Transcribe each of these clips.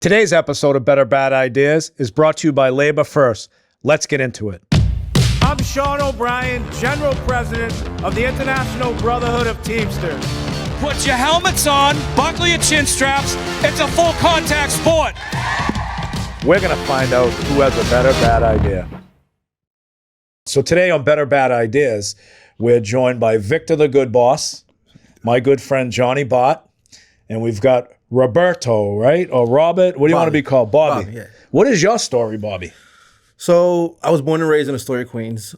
Today's episode of Better Bad Ideas is brought to you by LaborFirst. Let's get into it. I'm Sean O'Brien, General President of the International Brotherhood of Teamsters. Put your helmets on, buckle your chin straps. It's a full contact sport. We're going to find out who has a better bad idea. So today on Better Bad Ideas, we're joined by Victor the Good Boss, my good friend Johnny Bott, and we've got Roberto, right? Or Robert? What do you want to be called? Bobby. Yeah. What is your story, Bobby? So I was born and raised in Astoria, Queens.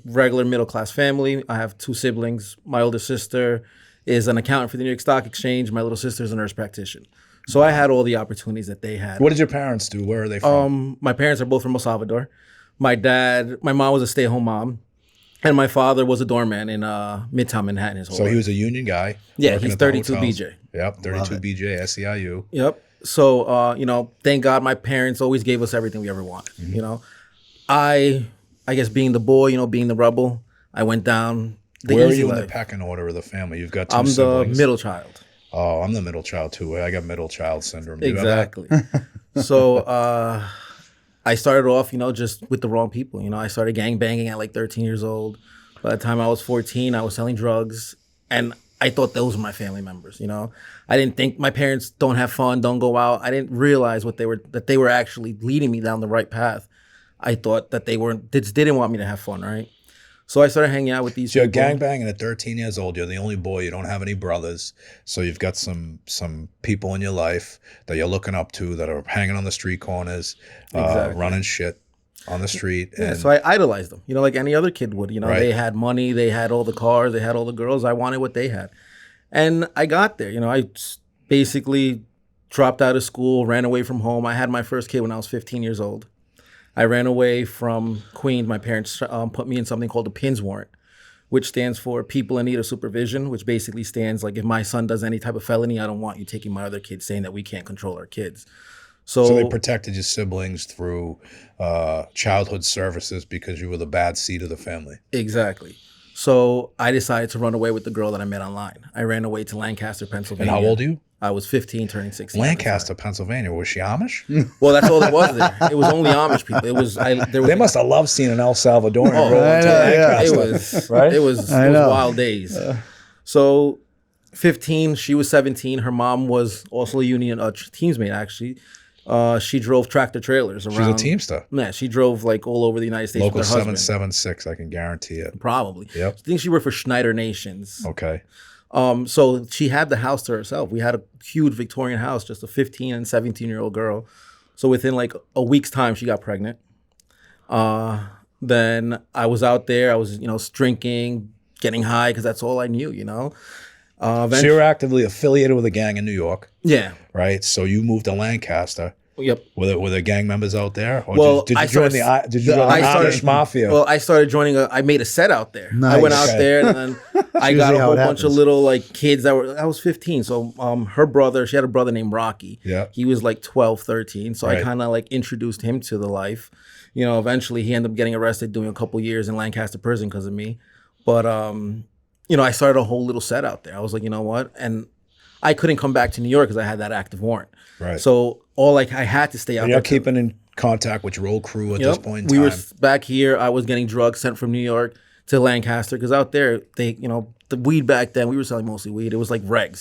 Regular middle-class family. I have two siblings. My older sister is an accountant for the New York Stock Exchange. My little sister is a nurse practitioner. So I had all the opportunities that they had. What did your parents do? Where are they from? My parents are both from El Salvador. My mom was a stay-at-home mom. And my father was a doorman in Midtown Manhattan his whole life. So he was a union guy. Yeah, he's 32 hotels. BJ. Yep, 32 BJ, SEIU. Yep. So, thank God my parents always gave us everything we ever wanted. Mm-hmm. I guess being the boy, being the rebel, I went down the Where are easy you in way. the pecking order of the family? You've got two I'm siblings. the middle child. Oh, I'm the middle child too. I got middle child syndrome. Do you have that? Exactly. So I started off, just with the wrong people. I started gang banging at like 13 years old. By the time I was 14, I was selling drugs, and I thought those were my family members. I didn't think my parents don't have fun, don't go out. I didn't realize that they were actually leading me down the right path. I thought that they didn't want me to have fun, right? So I started hanging out with these So you're people. gangbanging at 13 years old. You're the only boy. You don't have any brothers. So you've got some people in your life that you're looking up to that are hanging on the street corners, Exactly. running shit on the street. Yeah, And so I idolized them, like any other kid would. Right. They had money, they had all the cars, they had all the girls. I wanted what they had. And I got there. I basically dropped out of school, ran away from home. I had my first kid when I was 15 years old. I ran away from Queens. My parents put me in something called a PINS warrant, which stands for People in Need of Supervision, which basically stands like if my son does any type of felony, I don't want you taking my other kids, saying that we can't control our kids. so they protected your siblings through childhood services because you were the bad seed of the family. Exactly. So I decided to run away with the girl that I met online. I ran away to Lancaster, Pennsylvania. And how old are you? I was 15, turning 16. Lancaster, Pennsylvania. Was she Amish? Well, that's all there was there. It was only Amish people. They must have loved seeing an El Salvadorian roll into It Lancaster. was Right? It was wild days. So 15, she was 17. Her mom was also a union teamsmate, actually. She drove tractor trailers around. She's a Teamster. Yeah, she drove like all over the United States Local with her husband. 776, I can guarantee it. Probably. Yep. I think she worked for Schneider Nations. Okay. So she had the house to herself. We had a huge Victorian house, just a 15 and 17-year-old girl. So within like a week's time, she got pregnant. Then I was out there. I was, drinking, getting high, because that's all I knew, So you're actively affiliated with a gang in New York, Yeah. right? So you moved to Lancaster. Yep. Were there gang members out there? Or Well, did I you join started- the Amish Mafia? Well, I started joining I made a set out there. Nice. I went out Okay. there, and then I got usually a how whole it bunch of happens. little like kids that were, I was 15. So her brother, she had a brother named Rocky. Yeah. He was like 12, 13. So I Right. kind of like introduced him to the life. Eventually he ended up getting arrested, doing a couple years in Lancaster prison because of me. But, I started a whole little set out there. I was like, you know what? And I couldn't come back to New York because I had that active warrant. Right. So I had to stay out And there. you're keeping in contact with your old crew at this point in time. We were back here. I was getting drugs sent from New York to Lancaster because out there, the weed back then, we were selling mostly weed. It was like regs,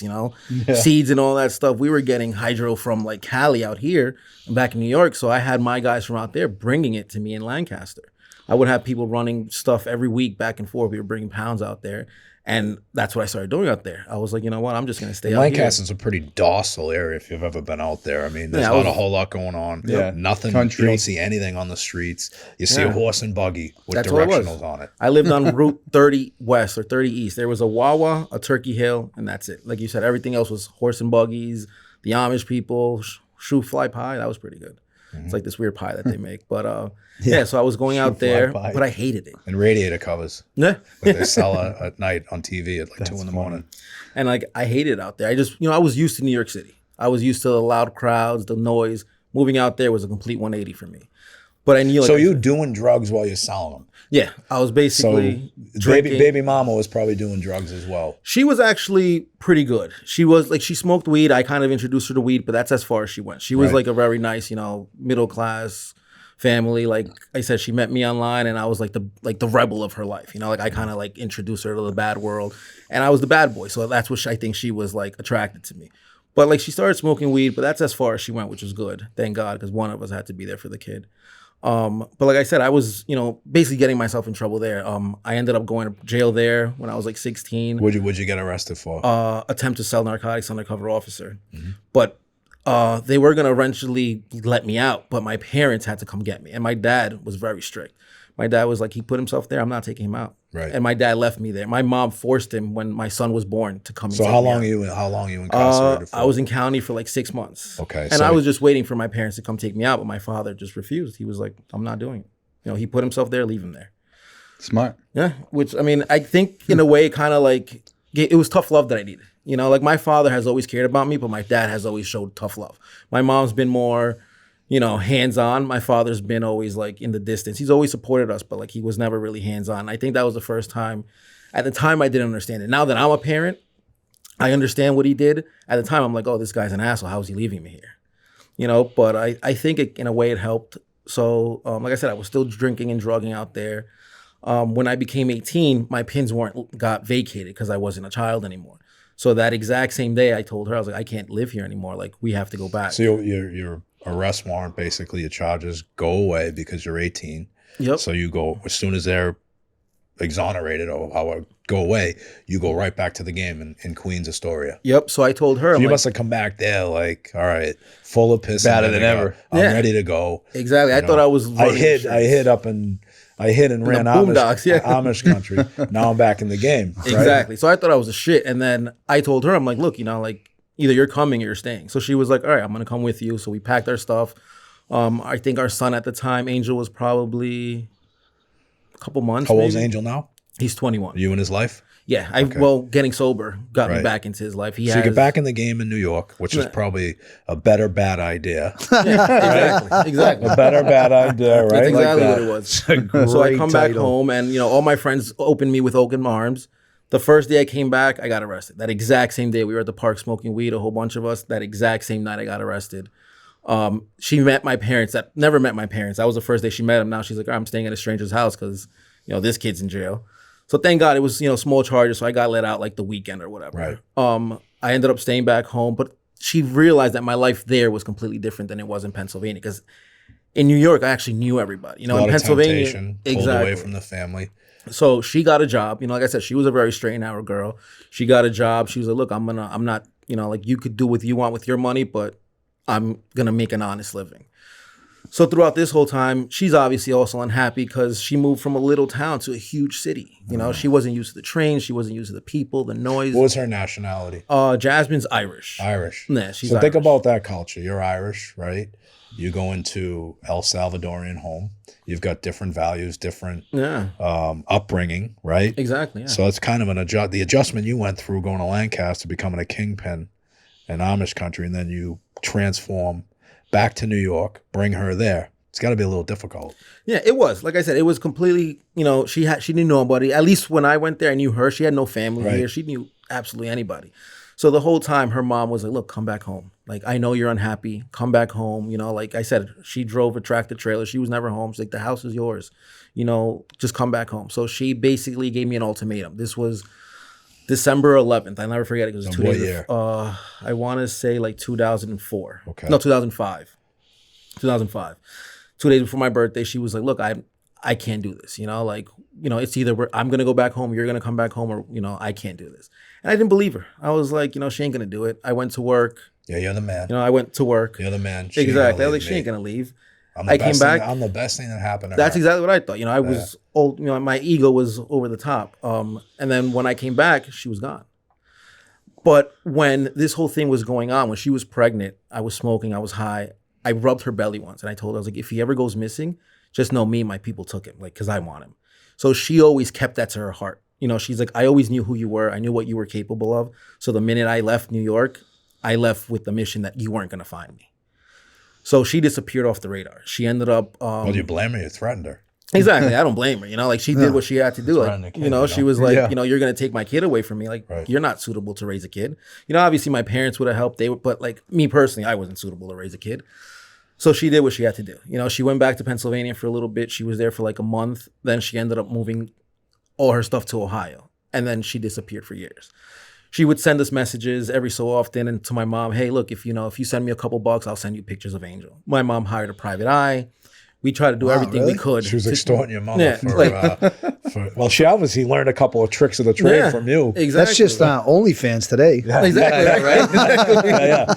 seeds and all that stuff. We were getting hydro from like Cali out here and back in New York. So I had my guys from out there bringing it to me in Lancaster. I would have people running stuff every week back and forth. We were bringing pounds out there. And that's what I started doing out there. I was like, you know what? I'm just going to stay out here. Lancaster's a pretty docile area if you've ever been out there. I mean, there's Yeah, not a whole lot going on. Yeah. Nothing. Country. You don't see anything on the streets. You see a horse and buggy with That's what it was. directionals on it. I lived on Route 30 West or 30 East. There was a Wawa, a Turkey Hill, and that's it. Like you said, everything else was horse and buggies, the Amish people, shoe fly pie. That was pretty good. It's like this weird pie that they make. But so I was going out there, pie. but I hated it. And radiator covers Yeah. that they sell at night on TV at like 2 in the morning. And like I hated it out there. I just, I was used to New York City. I was used to the loud crowds, the noise. Moving out there was a complete 180 for me. But I knew. So you doing drugs while you're selling them? Yeah, I was basically drinking. Baby mama was probably doing drugs as well. She was actually pretty good. She was like, she smoked weed. I kind of introduced her to weed, but that's as far as she went. She was like a very nice, middle class family. Like I said, she met me online, and I was like the rebel of her life. I kind of like introduced her to the bad world, and I was the bad boy. So that's what I think she was like attracted to me. But like she started smoking weed, but that's as far as she went, which was good, thank God, because one of us had to be there for the kid. But like I said, I was, basically getting myself in trouble there. I ended up going to jail there when I was like 16. What'd you get arrested for? Attempt to sell narcotics, undercover officer. Mm-hmm. But they were going to eventually let me out, but my parents had to come get me. And my dad was very strict. My dad was like, he put himself there, I'm not taking him out. Right. And my dad left me there. My mom forced him when my son was born to come and So how long you incarcerated for? I was in county for like 6 months. Okay. And I was just waiting for my parents to come take me out, but my father just refused. He was like, I'm not doing it. He put himself there, leave him there. Smart. Yeah. Which, I mean, I think in a way kind of like, it was tough love that I needed. Like my father has always cared about me, but my dad has always showed tough love. My mom's been more, hands-on. My father's been always like in the distance. He's always supported us, but like he was never really hands-on. I think that was the first time. At the time, I didn't understand it. Now that I'm a parent, I understand what he did. At the time, I'm like, oh, this guy's an asshole. How is he leaving me here? But I think in a way it helped. So like I said, I was still drinking and drugging out there. When I became 18, my pins got vacated because I wasn't a child anymore. So that exact same day, I told her, I was like, I can't live here anymore. Like, we have to go back. So your arrest warrant, basically, your charges go away because you're 18. Yep. So you go, as soon as they're exonerated or go away, you go right back to the game in Queens, Astoria. Yep. So I told her, So you must have come back there like, all right, full of piss. Better than ever. I'm ready to go. Exactly. I thought I was. I hid and ran Amish country. Now I'm back in the game. Right? Exactly. So I thought I was a shit. And then I told her, I'm like, look, either you're coming or you're staying. So she was like, all right, I'm going to come with you. So we packed our stuff. I think our son at the time, Angel, was probably a couple months. How old's Angel now? He's 21. You in his life? Yeah. Getting sober got me back into his life. You get back in the game in New York, which is probably a better bad idea. Yeah, exactly. A better bad idea, right? That's exactly like what it was. So I come back home, and all my friends opened me with open arms. The first day I came back, I got arrested. That exact same day, we were at the park smoking weed, a whole bunch of us. That exact same night, I got arrested. She met my parents. That never met my parents. That was the first day she met them. Now she's like, I'm staying at a stranger's house because this kid's in jail. So thank God it was small charges. So I got let out like the weekend or whatever. Right. I ended up staying back home, but she realized that my life there was completely different than it was in Pennsylvania, because in New York I actually knew everybody. A lot in Pennsylvania, of temptation, pulled away from the family. So she got a job. Like I said, she was a very straight and narrow girl. She got a job. She was like, look, I'm not, like you could do what you want with your money, but I'm going to make an honest living. So throughout this whole time, she's obviously also unhappy because she moved from a little town to a huge city. She wasn't used to the trains. She wasn't used to the people, the noise. What was her nationality? Jasmine's Irish. Irish. Yeah, she's so Irish. Think about that culture. You're Irish, right? You go into El Salvadorian home. You've got different values, different upbringing, right? Exactly. Yeah. So it's kind of the adjustment you went through going to Lancaster, becoming a kingpin in Amish country, and then you transform back to New York, bring her there. It's got to be a little difficult. Yeah, it was. Like I said, it was completely, she knew nobody. At least when I went there, I knew her. She had no family here. She knew absolutely anybody. So the whole time, her mom was like, look, come back home. Like, I know you're unhappy. Come back home. Like I said, she drove a tractor trailer. She was never home. She's like, the house is yours. Just come back home. So she basically gave me an ultimatum. This was December 11th. I never forget it. It was 2 days. What year? I want to say like 2004. Okay. No, 2005. 2005. 2 days before my birthday, she was like, look, I can't do this. It's either I'm going to go back home, you're going to come back home, or, I can't do this. And I didn't believe her. I was like, she ain't going to do it. I went to work. Yeah, you're the man. I went to work. You're the man. Exactly. I was like, she ain't going to leave. I came back. I'm the best thing that happened to her. That's exactly what I thought. I was old. My ego was over the top. And then when I came back, she was gone. But when this whole thing was going on, when she was pregnant, I was smoking, I was high. I rubbed her belly once, and I told her, I was like, if he ever goes missing, just know me and my people took him, because I want him. So she always kept that to her heart. She's like, I always knew who you were. I knew what you were capable of. So the minute I left New York, I left with the mission that you weren't going to find me. So she disappeared off the radar. She ended up. Well, do you blame her? You threatened her. Exactly. I don't blame her. Like she did what she had to do. Like, she was like, you're going to take my kid away from me. Like, you're not suitable to raise a kid. Obviously my parents would have helped. But like me personally, I wasn't suitable to raise a kid. So she did what she had to do. She went back to Pennsylvania for a little bit. She was there for like a month. Then she ended up moving all her stuff to Ohio. And then she disappeared for years. She would send us messages every so often and to my mom, hey, look, if you send me a couple bucks, I'll send you pictures of Angel. My mom hired a private eye. We tried to do everything we could. She was extorting your mama well, she obviously learned a couple of tricks of the trade from you. Exactly. That's just OnlyFans today. Yeah. Exactly.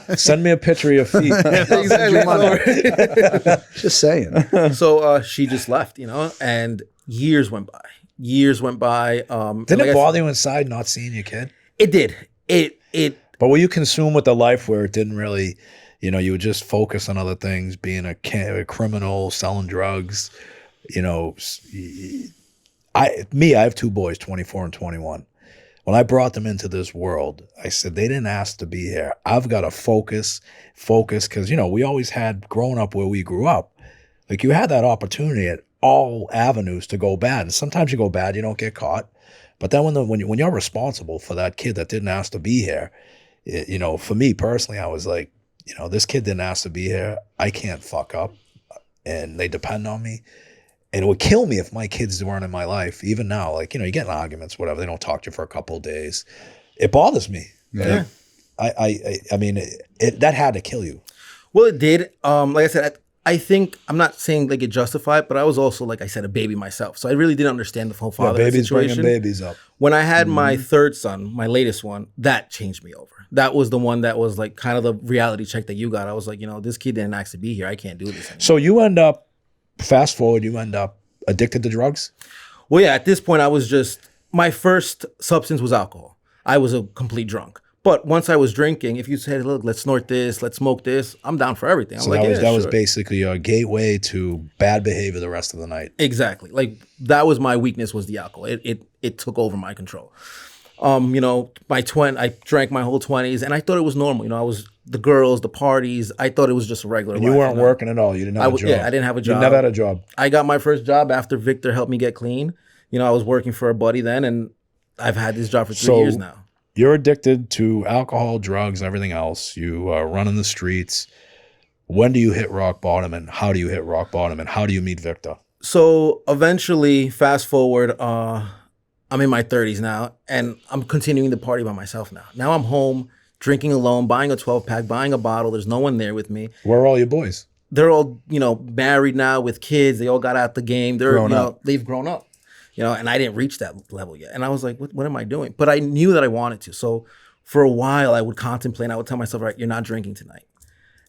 Right? Send me a picture of your feet. Exactly. Just saying. So she just left, and years went by. Didn't it bother you inside not seeing your kid? It did. But were you consumed with the life where it didn't really... you would just focus on other things, being a criminal, selling drugs. I have 2 boys, 24 and 21. When I brought them into this world, I said, they didn't ask to be here. I've got to focus, because, we always had, growing up where we grew up, like you had that opportunity at all avenues to go bad. And sometimes you go bad, you don't get caught. But then when you're responsible for that kid that didn't ask to be here, for me personally, I was like, this kid didn't ask to be here. I can't fuck up. And they depend on me. And it would kill me if my kids weren't in my life. Even now, like, you get in arguments, whatever. They don't talk to you for a couple of days. It bothers me. Yeah. I mean, that had to kill you. Well, it did. Like I said, I think, I'm not saying like it justified, but I was also, like I said, a baby myself. So I really didn't understand the whole father situation. Bringing babies up. When I had my third son, my latest one, that changed me over. That was the one that was like kind of the reality check that you got. I was like, this kid didn't ask to be here. I can't do this anymore. So you end up, fast forward, addicted to drugs? Well, yeah, at this point, my first substance was alcohol. I was a complete drunk. But once I was drinking, if you said, look, let's snort this, let's smoke this, I'm down for everything. So that was basically your gateway to bad behavior the rest of the night. Exactly. Like that was my weakness, was the alcohol. It took over my control. I drank my whole 20s and I thought it was normal. I was the girls, the parties. I thought it was just a regular life. You weren't working at all. You didn't have a job. Yeah, I didn't have a job. You never had a job. I got my first job after Victor helped me get clean. I was working for a buddy then, and I've had this job for 3 years now. You're addicted to alcohol, drugs, everything else. You are running the streets. When do you hit rock bottom, and how do you hit rock bottom, and how do you meet Victor? So eventually, fast forward, I'm in my 30s now, and I'm continuing the party by myself now. Now I'm home, drinking alone, buying a 12-pack, buying a bottle. There's no one there with me. Where are all your boys? They're all, married now with kids. They all got out the game. They've grown up. And I didn't reach that level yet. And I was like, what am I doing? But I knew that I wanted to. So for a while, I would contemplate, and I would tell myself, all right, you're not drinking tonight.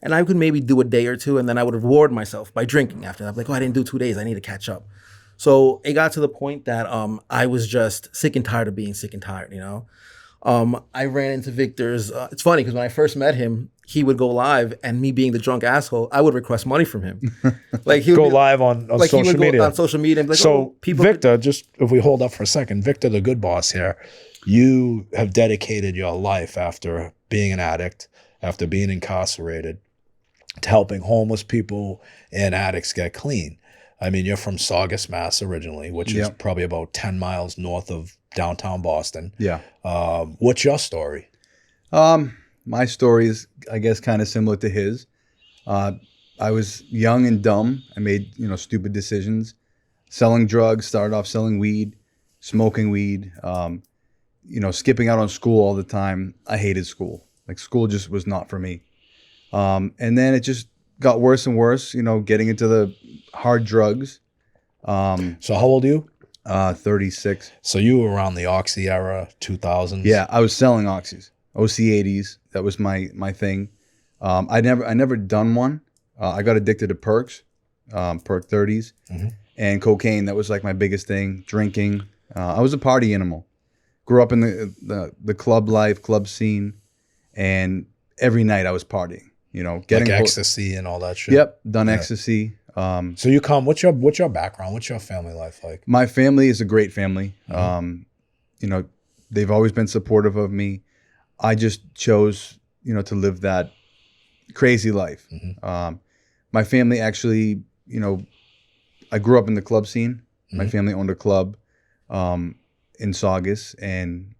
And I could maybe do a day or two, and then I would reward myself by drinking after that. I'm like, I didn't do 2 days. I need to catch up. So it got to the point that I was just sick and tired of being sick and tired, I ran into Victor's. It's funny because when I first met him, he would go live, and me being the drunk asshole, I would request money from him. Like he would go live on like social media. On social media. And be like, so Victor, just if we hold up for a second, Victor, the good boss here, you have dedicated your life after being an addict, after being incarcerated, to helping homeless people and addicts get clean. I mean, you're from Saugus, Mass. Originally, which is probably about 10 miles north of downtown Boston. Yeah. What's your story? My story is, I guess, kind of similar to his. I was young and dumb. I made, stupid decisions. Selling drugs, started off selling weed, smoking weed, skipping out on school all the time. I hated school. Like, school just was not for me. And then it just got worse and worse, getting into the hard drugs. So how old are you? 36. So you were around the Oxy era, 2000s? Yeah, I was selling Oxys. OC80s. That was my thing. I never done one. I got addicted to perks, perk 30s, and cocaine. That was like my biggest thing. Drinking. I was a party animal. Grew up in the club life, club scene, and every night I was partying. Getting like ecstasy and all that shit. Yep, done ecstasy. So you come. What's your background? What's your family life like? My family is a great family. They've always been supportive of me. I just chose, to live that crazy life. my family actually, you know, I grew up in the club scene. My family owned a club in Saugus, and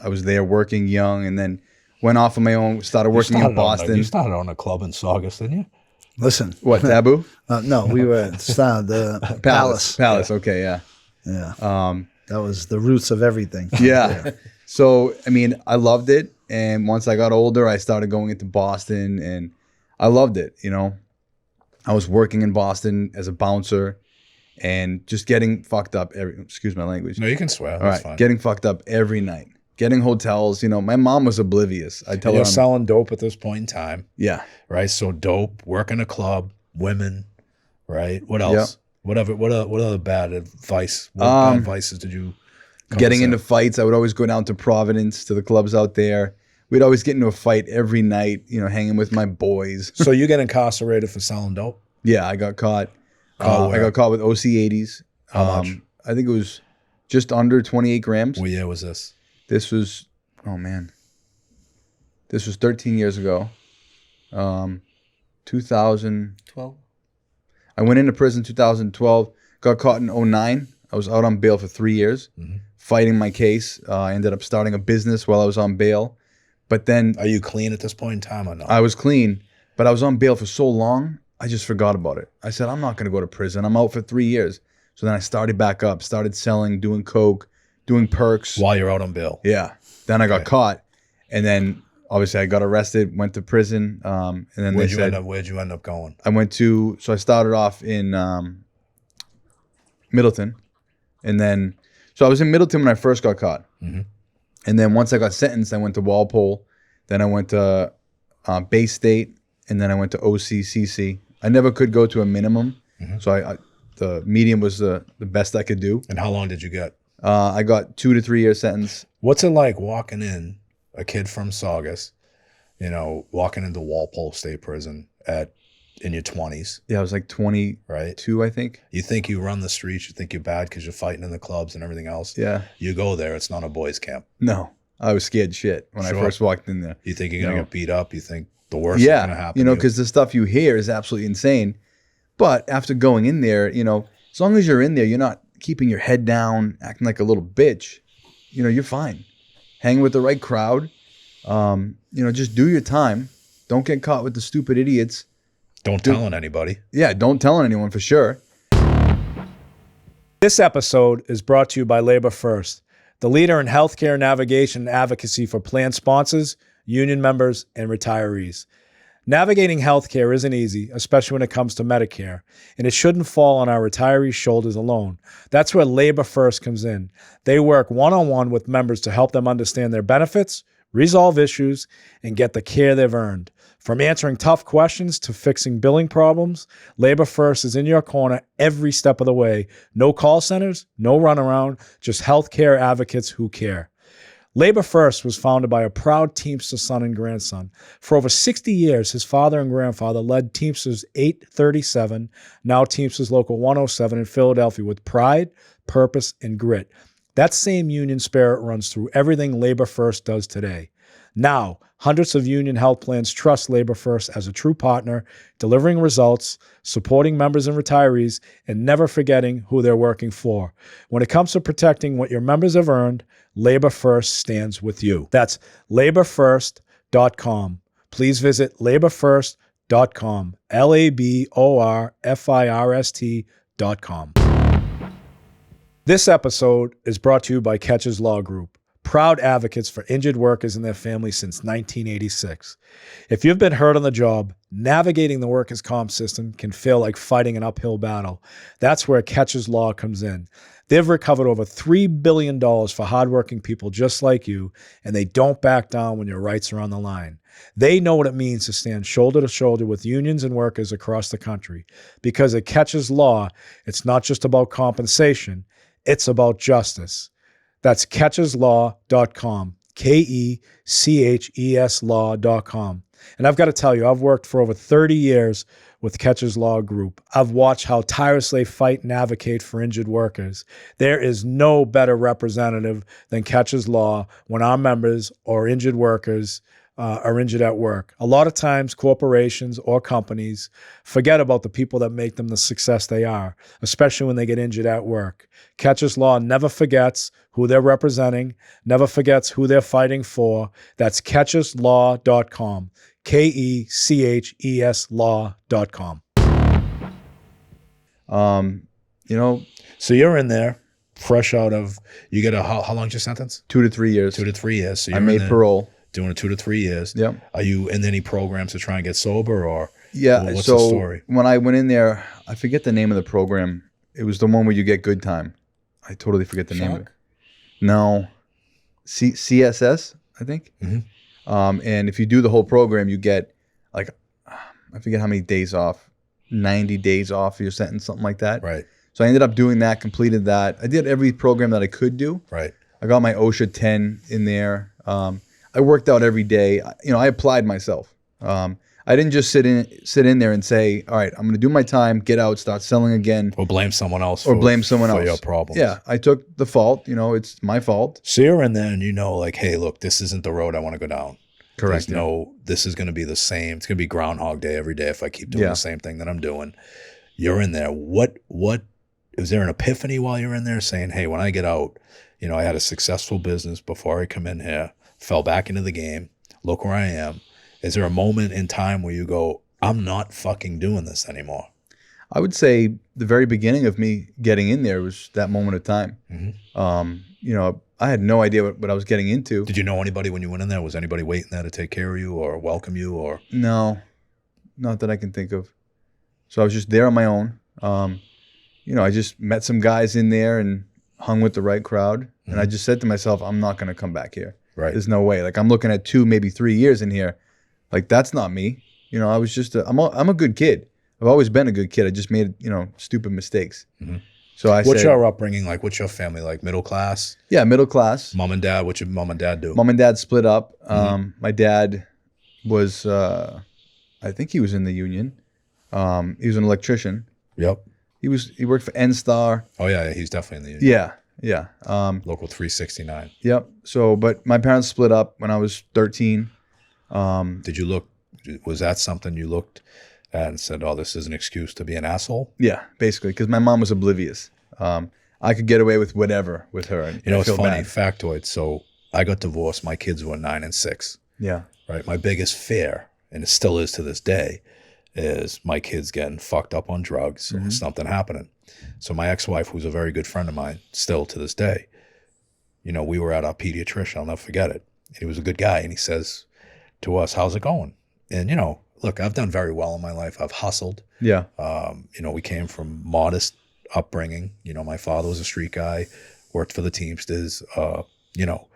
I was there working young, and then went off on my own, started working in Boston. You started on a club in Saugus, didn't you? Listen. What, Taboo? No, we were at the Palace. Palace, okay, yeah. Yeah. That was the roots of everything. Yeah. So, I mean, I loved it. And once I got older, I started going into Boston, and I loved it, you know. I was working in Boston as a bouncer and just getting fucked up excuse my language. No, you can swear. All That's right, fine. getting fucked up every night. Getting hotels, you know, my mom was oblivious. I tell her, You're selling dope at this point in time, yeah. right? So dope, working a club, women, right? What else? What other bad advice? What bad vices did you come Getting to into fights. I would always go down to Providence, to the clubs out there. We'd always get into a fight every night, you know, hanging with my boys. So you get incarcerated for selling dope? Yeah, I got caught. Caught I where? got caught with OC80s. How much? I think it was just under 28 grams. What year was this? This was, oh man, this was 13 years ago. 2012. I went into prison 2012, got caught in 09. I was out on bail for 3 years, fighting my case. I ended up starting a business while I was on bail. But then Are you clean at this point in time or not? I was clean, but I was on bail for so long, I just forgot about it. I said, I'm not going to go to prison. I'm out for 3 years. So then I started back up, started selling, doing coke, doing perks. While you're out on bail? Yeah. Then I got caught. And then obviously I got arrested, went to prison. And then Where'd they said, you end up going? I went to, so I started off in Middleton. And then, so I was in Middleton when I first got caught. And then once I got sentenced, I went to Walpole. Then I went to Bay State. And then I went to OCCC. I never could go to a minimum. So I the medium was the best I could do. And how long did you get? I got 2 to 3 year sentence. What's it like walking in, a kid from Saugus, you know, walking into Walpole State Prison in your 20s? Yeah, I was like 22, Right. I think. You think you run the streets, you think you're bad because you're fighting in the clubs and everything else. Yeah. You go there, it's not a boys' camp. No, I was scared shit when I Sure. first walked in there. You think you're going to No. get beat up. You think the worst is going to happen. You know, to because the stuff you hear is absolutely insane. But after going in there, you know, as long as you're in there, you're not keeping your head down, acting like a little bitch. You know, you're fine. Hang with the right crowd. You know, just do your time. Don't get caught with the stupid idiots. Don't tell on anybody. Yeah, don't tell anyone for sure. This episode is brought to you by LaborFirst, the leader in healthcare navigation and advocacy for plan sponsors, union members, and retirees. Navigating healthcare isn't easy, especially when it comes to Medicare, and it shouldn't fall on our retirees' shoulders alone. That's where LaborFirst comes in. They work one-on-one with members to help them understand their benefits, resolve issues, and get the care they've earned. From answering tough questions to fixing billing problems, LaborFirst is in your corner every step of the way. No call centers, no runaround, just healthcare advocates who care. LaborFirst was founded by a proud Teamster son and grandson. For over 60 years, his father and grandfather led Teamsters 837, now Teamsters Local 107 in Philadelphia with pride, purpose, and grit. That same union spirit runs through everything LaborFirst does today. Now, hundreds of union health plans trust LaborFirst as a true partner, delivering results, supporting members and retirees, and never forgetting who they're working for. When it comes to protecting what your members have earned, LaborFirst stands with you. That's LaborFirst.com. Please visit LaborFirst.com, LaborFirst.com. This episode is brought to you by Catches Law Group, proud advocates for injured workers and their families since 1986. If you've been hurt on the job, navigating the workers' comp system can feel like fighting an uphill battle. That's where Catches Law comes in. They've recovered over $3 billion for hardworking people just like you, and they don't back down when your rights are on the line. They know what it means to stand shoulder to shoulder with unions and workers across the country. Because at Catches Law, it's not just about compensation, it's about justice. That's catcheslaw.com, Ketches law.com. And I've got to tell you, I've worked for over 30 years with Catches Law Group. I've watched how tirelessly they fight and advocate for injured workers. There is no better representative than Catches Law when our members or injured workers are injured at work. A lot of times corporations or companies forget about the people that make them the success they are, especially when they get injured at work. Catcher's Law never forgets who they're representing, never forgets who they're fighting for. That's catcherslaw.com, KECHES law.com. You know, So you're in there, fresh out of, you get how long's your sentence? 2 to 3 years. 2 to 3 years. So you're I made in there parole. doing it 2 to 3 years. Yep. Are you in any programs to try and get sober, or Yeah. what's So the story? when I went in there, I forget the name of the program. It was the one where you get good time. I totally forget the name of it. No, CSS, I think. Mm-hmm. And if you do the whole program, you get like, I forget how many days off, 90 days off your sentence, something like that. Right. So I ended up doing that, completed that. I did every program that I could do. Right. I got my OSHA 10 in there. I worked out every day. You know, I applied myself. I didn't just sit in there and say, all right, I'm going to do my time, get out, start selling again. Or blame someone else. Or blame someone else for your problems. Yeah, I took the fault. You know, it's my fault. So you're in there and you know, like, hey, look, this isn't the road I want to go down. Correct. There's no, this is going to be the same. It's going to be Groundhog Day every day if I keep doing the same thing that I'm doing. You're in there. What, is there an epiphany while you're in there saying, hey, when I get out, you know, I had a successful business before I come in here, fell back into the game, look where I am. Is there a moment in time where you go, I'm not fucking doing this anymore? I would say the very beginning of me getting in there was that moment of time. Mm-hmm. You know, I had no idea what I was getting into. Did you know anybody when you went in there? Was anybody waiting there to take care of you or welcome you? Or No, not that I can think of. So I was just there on my own. You know, I just met some guys in there and hung with the right crowd. Mm-hmm. And I just said to myself, I'm not going to come back here. Right. There's no way. Like, I'm looking at 2, maybe 3 years in here. Like, that's not me. You know, I was just I'm a good kid. I've always been a good kid. I just made, you know, stupid mistakes. Mm-hmm. So I what's said, your upbringing like? What's your family like? Middle class? Yeah, middle class. Mom and dad? What's your mom and dad do? Mom and dad split up. Mm-hmm. My dad was, I think he was in the union. He was an electrician. Yep. He worked for N-Star. Oh yeah, he's definitely in the union. Yeah. Local 369. Yep. So, but my parents split up when I was 13. Did you look? Was that something you looked at and said, "Oh, this is an excuse to be an asshole"? Yeah, basically, because my mom was oblivious. I could get away with whatever with her. And you know, I it's feel funny bad. factoid. So I got divorced. My kids were 9 and 6. Yeah. Right. My biggest fear, and it still is to this day, is my kids getting fucked up on drugs or something happening. So my ex-wife, who's a very good friend of mine, still to this day, you know, we were at our pediatrician. I'll never forget it. And he was a good guy, and he says to us, "How's it going?" And you know, look, I've done very well in my life. I've hustled. Yeah. You know, we came from modest upbringing. You know, my father was a street guy, worked for the Teamsters. You know,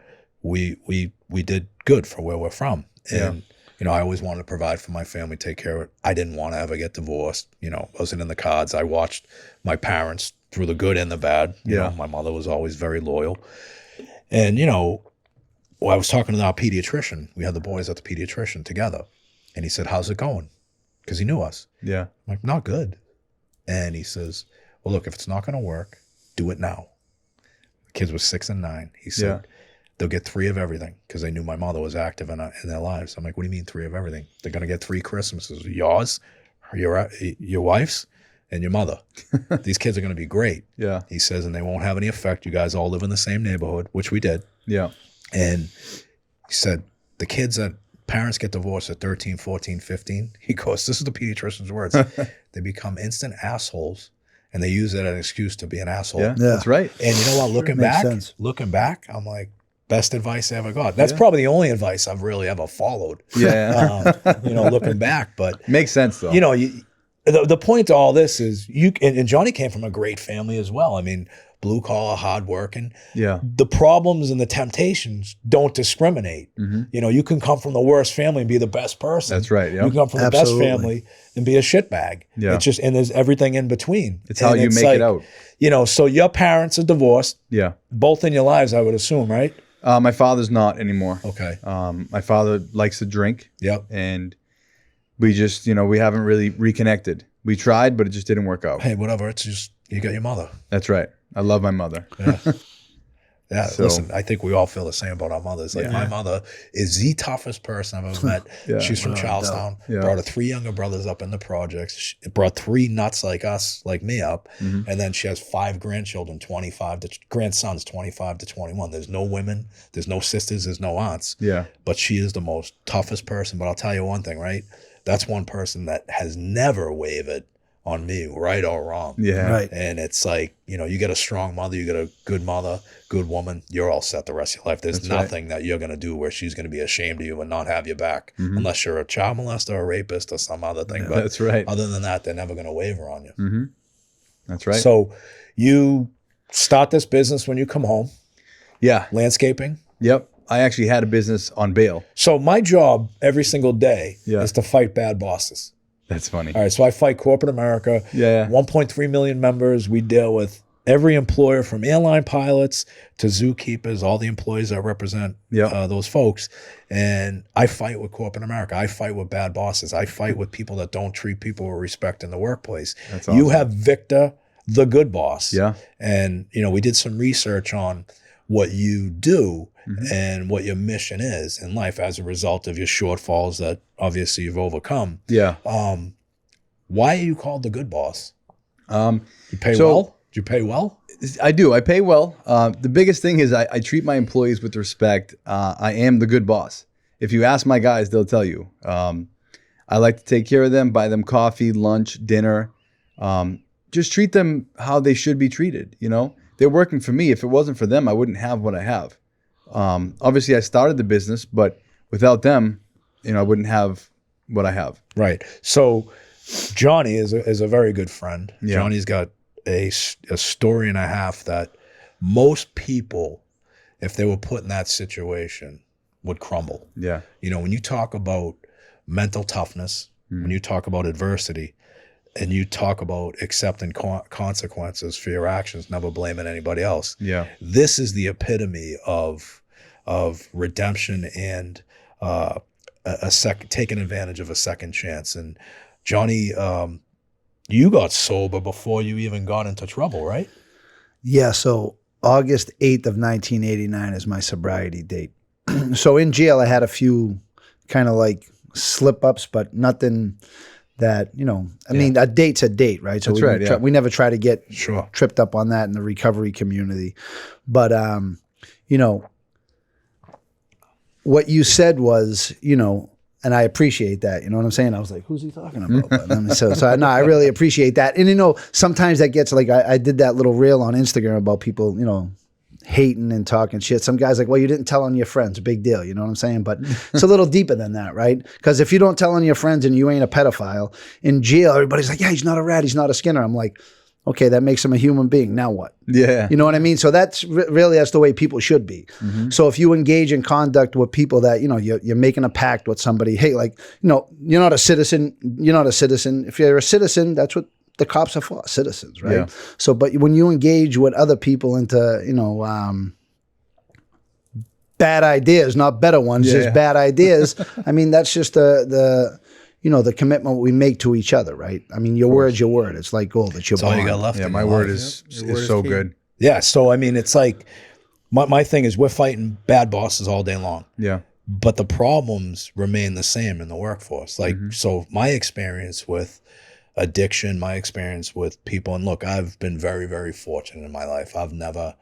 we did good for where we're from. And you know, I always wanted to provide for my family, take care of it. I didn't want to ever get divorced. You know, wasn't in the cards. I watched my parents through the good and the bad. You know, my mother was always very loyal. And, you know, I was talking to our pediatrician. We had the boys at the pediatrician together. And he said, "How's it going?" Because he knew us. Yeah. I'm like, "Not good." And he says, "Well, look, if it's not going to work, do it now." The kids were 6 and 9. He said, they'll get 3 of everything, because they knew my mother was active in their lives. I'm like, "What do you mean 3 of everything?" They're going to get 3 Christmases, yours, your wife's, and your mother. These kids are going to be great. Yeah. He says, and they won't have any effect. You guys all live in the same neighborhood, which we did. Yeah. And he said, the kids that parents get divorced at 13, 14, 15, he goes, this is the pediatrician's words, they become instant assholes, and they use that as an excuse to be an asshole. Yeah. That's right. And you know what, looking back, I'm like, best advice I ever got. That's probably the only advice I've really ever followed. Yeah. You know, looking back, but makes sense though. You know, the point to all this is and Johnny came from a great family as well. I mean, blue collar, hard working. Yeah. The problems and the temptations don't discriminate. Mm-hmm. You know, you can come from the worst family and be the best person. That's right. Yeah. You can come from the best family and be a shitbag. Yeah. It's just, and there's everything in between. It's how you make it out. You know, so your parents are divorced. Yeah. Both in your lives, I would assume, right? My father's not anymore. Okay. My father likes to drink. Yep. And we just, you know, we haven't really reconnected. We tried, but it just didn't work out. Hey, whatever. It's just, you got your mother. That's right. I love my mother. Yeah. Yeah, So- listen, I think we all feel the same about our mothers. Like my mother is the toughest person I've ever met. She's from Charlestown. Yeah. Brought her 3 younger brothers up in the projects. She brought 3 nuts like us, like me up. And then she has 5 grandchildren, grandsons, 25 to 21. There's no women, there's no sisters, there's no aunts. Yeah. But she is the most toughest person. But I'll tell you one thing, right? That's one person that has never wavered on me, right or wrong. Yeah. Right. And it's like, you know, you get a strong mother, you get a good mother, good woman, you're all set the rest of your life. There's That's right. nothing that you're going to do where she's going to be ashamed of you and not have your back, unless you're a child molester or a rapist or some other thing. But That's right. other than that, they're never going to waver on you. That's right. So you start this business when you come home, yeah. landscaping. Yep. I actually had a business on bail. So my job every single day Yeah. is to fight bad bosses. That's funny. All right, so I fight corporate America. Yeah. 1.3 million members. We deal with every employer from airline pilots to zookeepers, all the employees that represent those folks. And I fight with corporate America. I fight with bad bosses. I fight with people that don't treat people with respect in the workplace. That's You awesome. have Victor, the good boss. Yeah. And, you know, we did some research on what you do and what your mission is in life as a result of your shortfalls that obviously you've overcome. Yeah. Why are you called the good boss? You pay So- well? Do you pay well? I do. I pay well. The biggest thing is I treat my employees with respect. I am the good boss. If you ask my guys, they'll tell you. I like to take care of them, buy them coffee, lunch, dinner. Just treat them how they should be treated. You know, they're working for me. If it wasn't for them, I wouldn't have what I have. Obviously, I started the business, but without them, you know, I wouldn't have what I have. Right. So Johnny is a very good friend. Yeah. Johnny's got a story and a half that most people, if they were put in that situation, would crumble. Yeah. You know, when you talk about mental toughness, when you talk about adversity, and you talk about accepting consequences for your actions, never blaming anybody else. Yeah. This is the epitome of redemption and taking advantage of a second chance. And Johnny, you got sober before you even got into trouble, right? Yeah, so August 8th of 1989 is my sobriety date. So in jail, I had a few kind of like slip-ups, but nothing that, you know, I mean, a date's a date, right? So That's right, yeah. we never try to get Sure. tripped up on that in the recovery community. But, you know, what you said was, you know, and I appreciate that. You know what I'm saying? I was like, who's he talking about? But, so no, I really appreciate that. And, you know, sometimes that gets like, I did that little reel on Instagram about people, you know, hating and talking shit. Some guys like, well, you didn't tell on your friends. Big deal. You know what I'm saying? But it's a little deeper than that, right? Because if you don't tell on your friends and you ain't a pedophile, in jail, everybody's like, yeah, he's not a rat. He's not a Skinner. I'm like, okay, that makes him a human being. Now what? Yeah. You know what I mean? So that's really, that's the way people should be. So if you engage in conduct with people that, you know, you're making a pact with somebody, hey, like, you know, you're not a citizen. You're not a citizen. If you're a citizen, that's what the cops are for, citizens, right? Yeah. So, but when you engage with other people into, you know, bad ideas, not better ones, just bad ideas. I mean, that's just the you know, the commitment we make to each other, right? I mean, your word's your word. It's like gold. It's your That's all you bond. got left. Yeah. in My your word life. is Your word is so key. good. Yeah. So, I mean, it's like my thing is we're fighting bad bosses all day long. Yeah. But the problems remain the same in the workforce. Like, so my experience with addiction, my experience with people, and look, I've been very, very fortunate in my life. I've never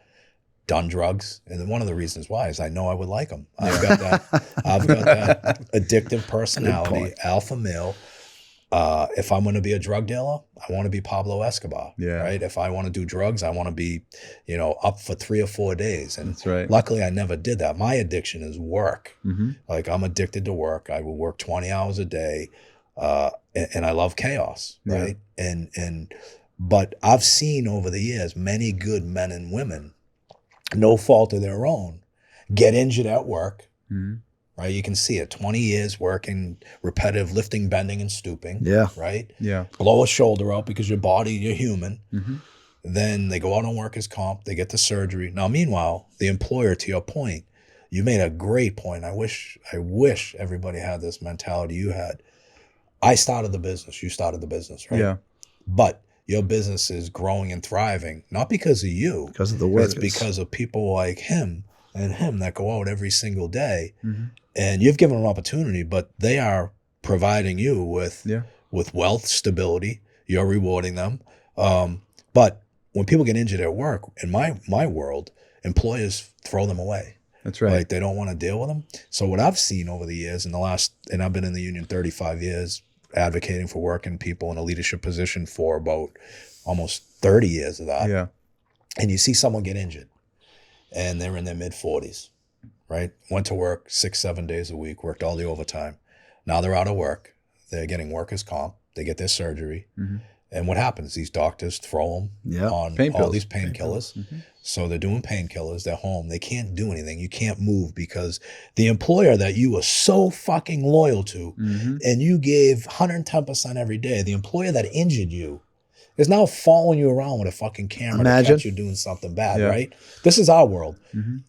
done drugs. And one of the reasons why is I know I would like them. I've got that addictive personality, alpha male. If I'm going to be a drug dealer, I want to be Pablo Escobar. Yeah. Right. If I want to do drugs, I want to be, you know, up for 3 or 4 days. And That's right. luckily I never did that. My addiction is work. Mm-hmm. Like I'm addicted to work. I will work 20 hours a day. And I love chaos. Right. But I've seen over the years, many good men and women, no fault of their own, get injured at work. Mm-hmm. Right. You can see it. 20 years working repetitive lifting, bending, and stooping. Yeah. Right. Yeah. Blow a shoulder out because your body, you're human. Mm-hmm. Then they go out on workers' comp. They get the surgery. Now, meanwhile, the employer, to your point, you made a great point. I wish everybody had this mentality you had. I started the business. You started the business, right? Yeah. But your business is growing and thriving, not because of you. Because of the workers. It's because of people like him and him that go out every single day. And you've given them an opportunity, but they are providing you with wealth, stability. You're rewarding them. But when people get injured at work, in my world, employers throw them away. That's right. Like they don't want to deal with them. So what I've seen over the years and I've been in the union 35 years, advocating for working people in a leadership position for about almost 30 years of that. Yeah. And you see someone get injured and they're in their mid 40s, right? Went to work 6-7 days a week, worked all the overtime. Now they're out of work. They're getting workers' comp. They get their surgery. And what happens? These doctors throw them on all these painkillers. So they're doing painkillers. They're home. They can't do anything. You can't move because the employer that you were so fucking loyal to and you gave 110% every day, the employer that injured you is now following you around with a fucking camera to catch you doing something bad, right? This is our world.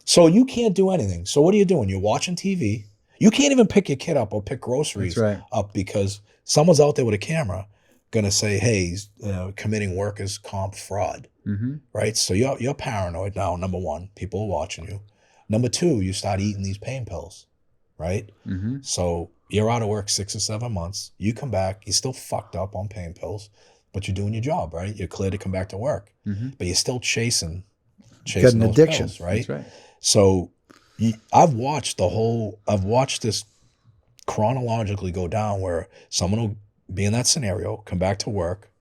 So you can't do anything. So what are you doing? You're watching TV. You can't even pick your kid up or pick groceries up because someone's out there with a camera going to say, hey, he's committing workers' comp fraud, right? So you're paranoid now, number one. People are watching you. Number two, you start eating these pain pills, right? So you're out of work 6 or 7 months. You come back, you're still fucked up on pain pills, but you're doing your job, right? You're clear to come back to work, but you're still chasing Got an those addiction. pills, right? That's right. So I've watched this chronologically go down where someone will be in that scenario, come back to work,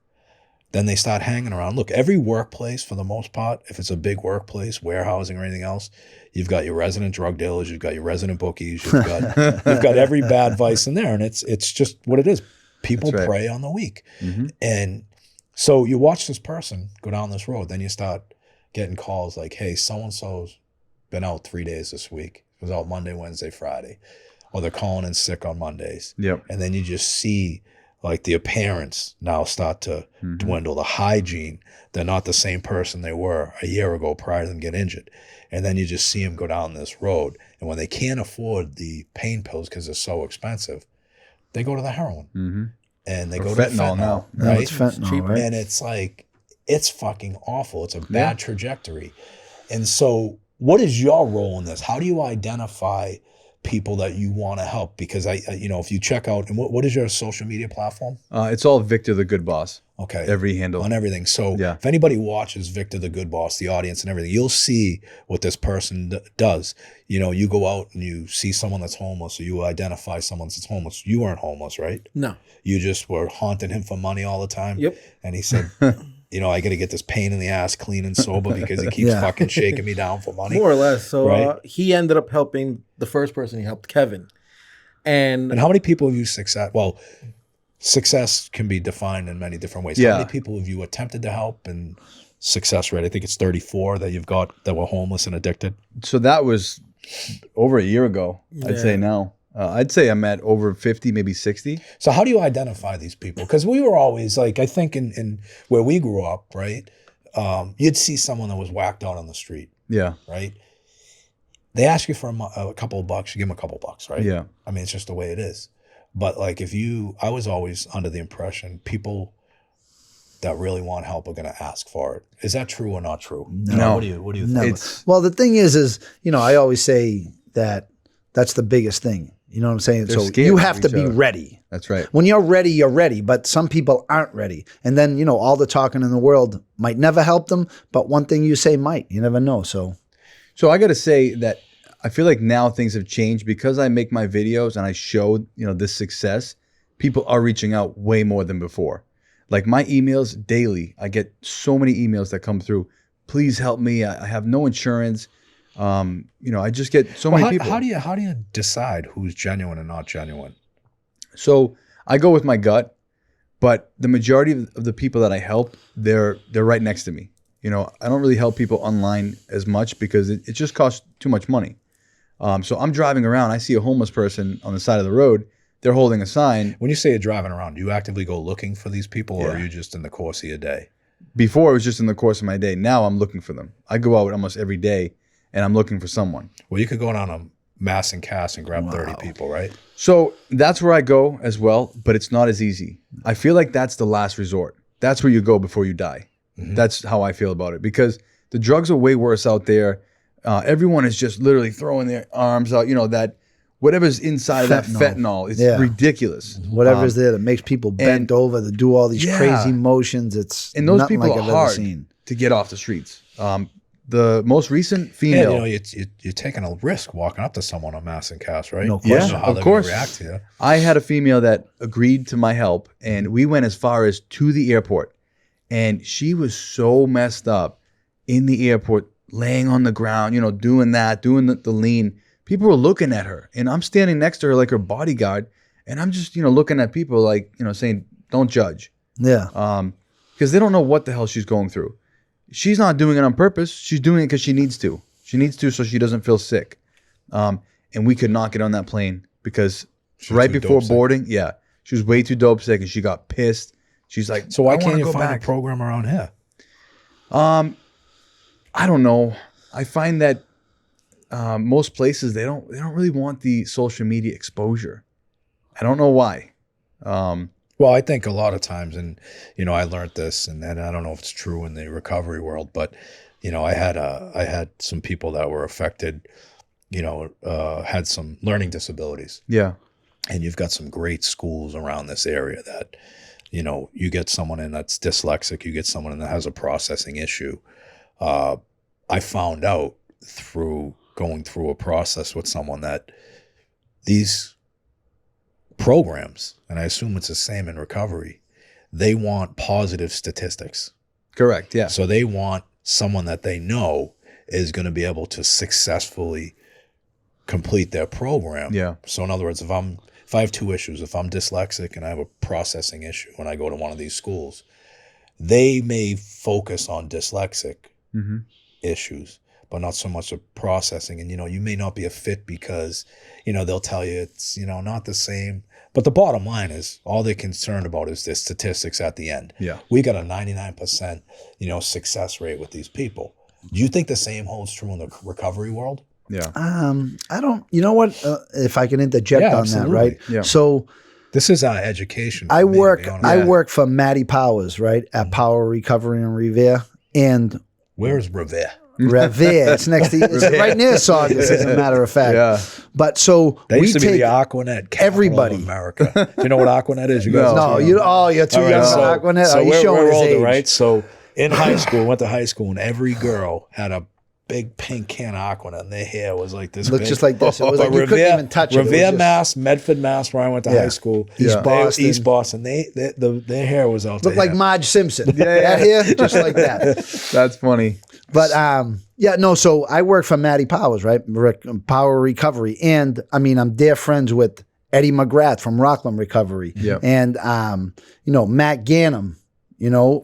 then they start hanging around. Look, every workplace for the most part, if it's a big workplace, warehousing or anything else, you've got your resident drug dealers, you've got your resident bookies, you've got every bad vice in there, and it's just what it is. People prey on the weak. And so you watch this person go down this road, then you start getting calls like, hey, so-and-so's been out 3 days this week. It was out Monday, Wednesday, Friday. Or they're calling in sick on Mondays. And then you just see like the appearance now start to dwindle, the hygiene. They're not the same person they were a year ago prior to them getting injured. And then you just see them go down this road. And when they can't afford the pain pills because they're so expensive, they go to the heroin. And they go to fentanyl now. Right? It's fentanyl, right? And it's like, it's fucking awful. It's a bad trajectory. And so what is your role in this? How do you identify people that you want to help? Because if you check out, and what is your social media platform? It's all Victor the Good Boss. Okay. Every handle. On everything. So if anybody watches Victor the Good Boss, the audience and everything, you'll see what this person does. You go out and you see someone that's homeless, or you identify someone that's homeless. You weren't homeless, right? No. You just were haunting him for money all the time. Yep. And he said, I got to get this pain in the ass clean and sober because he keeps fucking shaking me down for money. More or less. So he ended up helping the first person he helped, Kevin. And how many people have you success? Well, success can be defined in many different ways. How many people have you attempted to help and success rate? I think it's 34 that you've got that were homeless and addicted. So that was over a year ago, I'd say now. I'd say I'm at over 50, maybe 60. So how do you identify these people? Because we were always like, I think in where we grew up, right? You'd see someone that was whacked out on the street. Yeah. Right? They ask you for a couple of bucks, you give them a couple of bucks, right? Yeah. I mean, it's just the way it is. But like I was always under the impression people that really want help are going to ask for it. Is that true or not true? No. What do you think? Well, the thing is, I always say that that's the biggest thing. You know what I'm saying? They're so scared you of have to each be other. ready. That's right. When you're ready. But some people aren't ready. And then, all the talking in the world might never help them. But one thing you say might. You never know. So I got to say that I feel like now things have changed because I make my videos and I show, this success. People are reaching out way more than before. Like my emails daily, I get so many emails that come through. Please help me. I have no insurance. I just get so many people. How do you decide who's genuine and not genuine? So I go with my gut, but the majority of the people that I help, they're right next to me. I don't really help people online as much because it just costs too much money. So I'm driving around. I see a homeless person on the side of the road. They're holding a sign. When you say you're driving around, do you actively go looking for these people or are you just in the course of your day? Before, it was just in the course of my day. Now I'm looking for them. I go out almost every day and I'm looking for someone. Well, you could go down a mass and cast and grab 30 people, right? So that's where I go as well, but it's not as easy. I feel like that's the last resort. that's where you go before you die. That's how I feel about it, because the drugs are way worse out there. Everyone is just literally throwing their arms out, that whatever's inside of that fentanyl is ridiculous. Whatever's there that makes people bent over, to do all these crazy motions. It's and those nothing people like are I've ever hard seen. to get off the streets. The most recent female, you're taking a risk walking up to someone on mass incass, right? No question. How of they're course. gonna react to you. I had a female that agreed to my help, and we went as far as to the airport, and she was so messed up in the airport, laying on the ground, doing the lean. People were looking at her, and I'm standing next to her like her bodyguard, and I'm just, looking at people like, saying, don't judge. Yeah. Because they don't know what the hell she's going through. She's not doing it on purpose. She's doing it because she needs to. She needs to so she doesn't feel sick. And we could not get on that plane because right before boarding, she was way too dope sick, and she got pissed. She's like, So why I can't wanna you go find back. a program around here? I don't know. I find that most places they don't really want the social media exposure. I don't know why. Well, I think a lot of times, and I learned this, and I don't know if it's true in the recovery world, but I had some people that were affected, had some learning disabilities, Yeah. and you've got some great schools around this area that, you get someone in that's dyslexic, you get someone in that has a processing issue. I found out through going through a process with someone that these programs, and I assume it's the same in recovery, they want positive statistics. Correct. Yeah. So they want someone that they know is going to be able to successfully complete their program. Yeah. So in other words, if I have two issues, if I'm dyslexic and I have a processing issue and I go to one of these schools, they may focus on dyslexic issues, but not so much of processing. And, you may not be a fit because, they'll tell you it's, not the same. But the bottom line is all they're concerned about is the statistics at the end. Yeah. We got a 99%, success rate with these people. Do you think the same holds true in the recovery world? Yeah. I don't, if I can interject on absolutely. that, right? Yeah. So This is our education. I for me, to work be honest. I work for Matty Powers, right? At Power Recovery in Revere. And Where's Revere? Revere, it's next to it's right near Saugus, as a matter of fact. Yeah. But so That we used to be take the Aquanet capital everybody. of America. Do you know what Aquanet is? You guys No, too you're young. too All young right, for Aquanet. So You're we're showing his older, age. right? So in high school, went to high school, and every girl had a big pink can of Aquanet, and their hair was like this. Looked big. just like this. It was But like you couldn't even touch it. It was Revere, just- Mass, Medford, Mass, where I went to high school. East Boston. East Boston. Their hair was out Looked there. like Marge Simpson. That hair, just like that. That's funny. But so I work for Matty Powers, right? Power Recovery. And I'm dear friends with Eddie McGrath from Rockland Recovery. Yep. And Matt Gannum,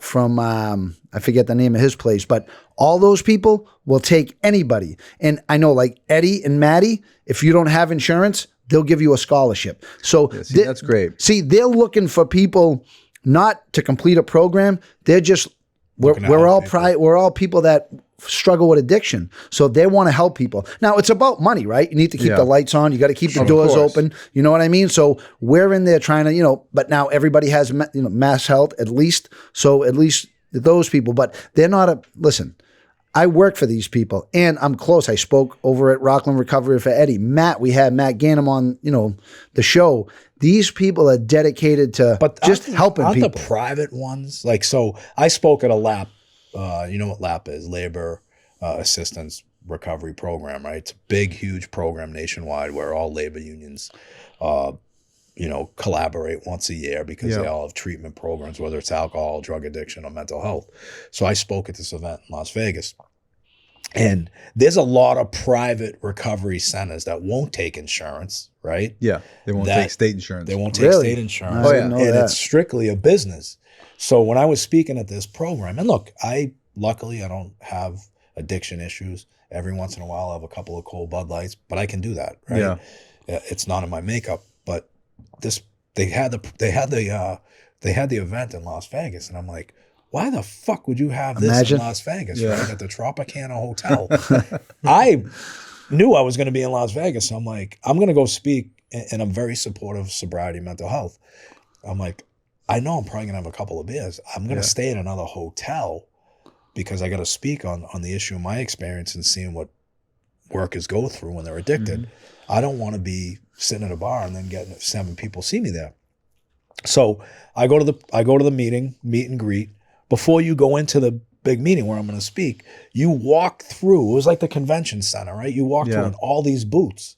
from I forget the name of his place, but all those people will take anybody. And I know like Eddie and Matty, if you don't have insurance, they'll give you a scholarship. So that's great. See, they're looking for people not to complete a program. They're just we're all people that struggle with addiction. So they want to help people. Now it's about money, right? You need to keep the lights on. You got to keep the doors open. You know what I mean? So we're in there trying to, but now everybody has, Mass Health at least. So at least those people, but they're not listen, I work for these people and I'm close. I spoke over at Rockland Recovery for Eddie. We had Matt Gannum on, the show. These people are dedicated to just helping people. Aren't the private ones? Like, so I spoke at a LAP. You know what LAP is? Labor Assistance Recovery Program, right? It's a big, huge program nationwide where all labor unions, collaborate once a year because they all have treatment programs, whether it's alcohol, drug addiction, or mental health. So I spoke at this event in Las Vegas. And there's a lot of private recovery centers that won't take insurance, right? Yeah. They won't take state insurance. They won't take state insurance. I didn't know and that. it's strictly a business. So when I was speaking at this program, and look, luckily I don't have addiction issues. Every once in a while I have a couple of cold Bud Lights, but I can do that, right? Yeah. It's not in my makeup. But they had the event in Las Vegas, and I'm like, why the fuck would you have this in Las Vegas, right? At the Tropicana Hotel. I knew I was going to be in Las Vegas. So I'm like, I'm going to go speak, and I'm very supportive of sobriety, mental health. I'm like, I know I'm probably gonna have a couple of beers. I'm gonna stay at another hotel because I got to speak on the issue of my experience and seeing what workers go through when they're addicted. I don't want to be sitting at a bar and then getting 7 people see me there. So I go to the meeting, meet and greet. Before you go into the big meeting where I'm going to speak, you walk through. It was like the convention center, right? You walk through in all these booths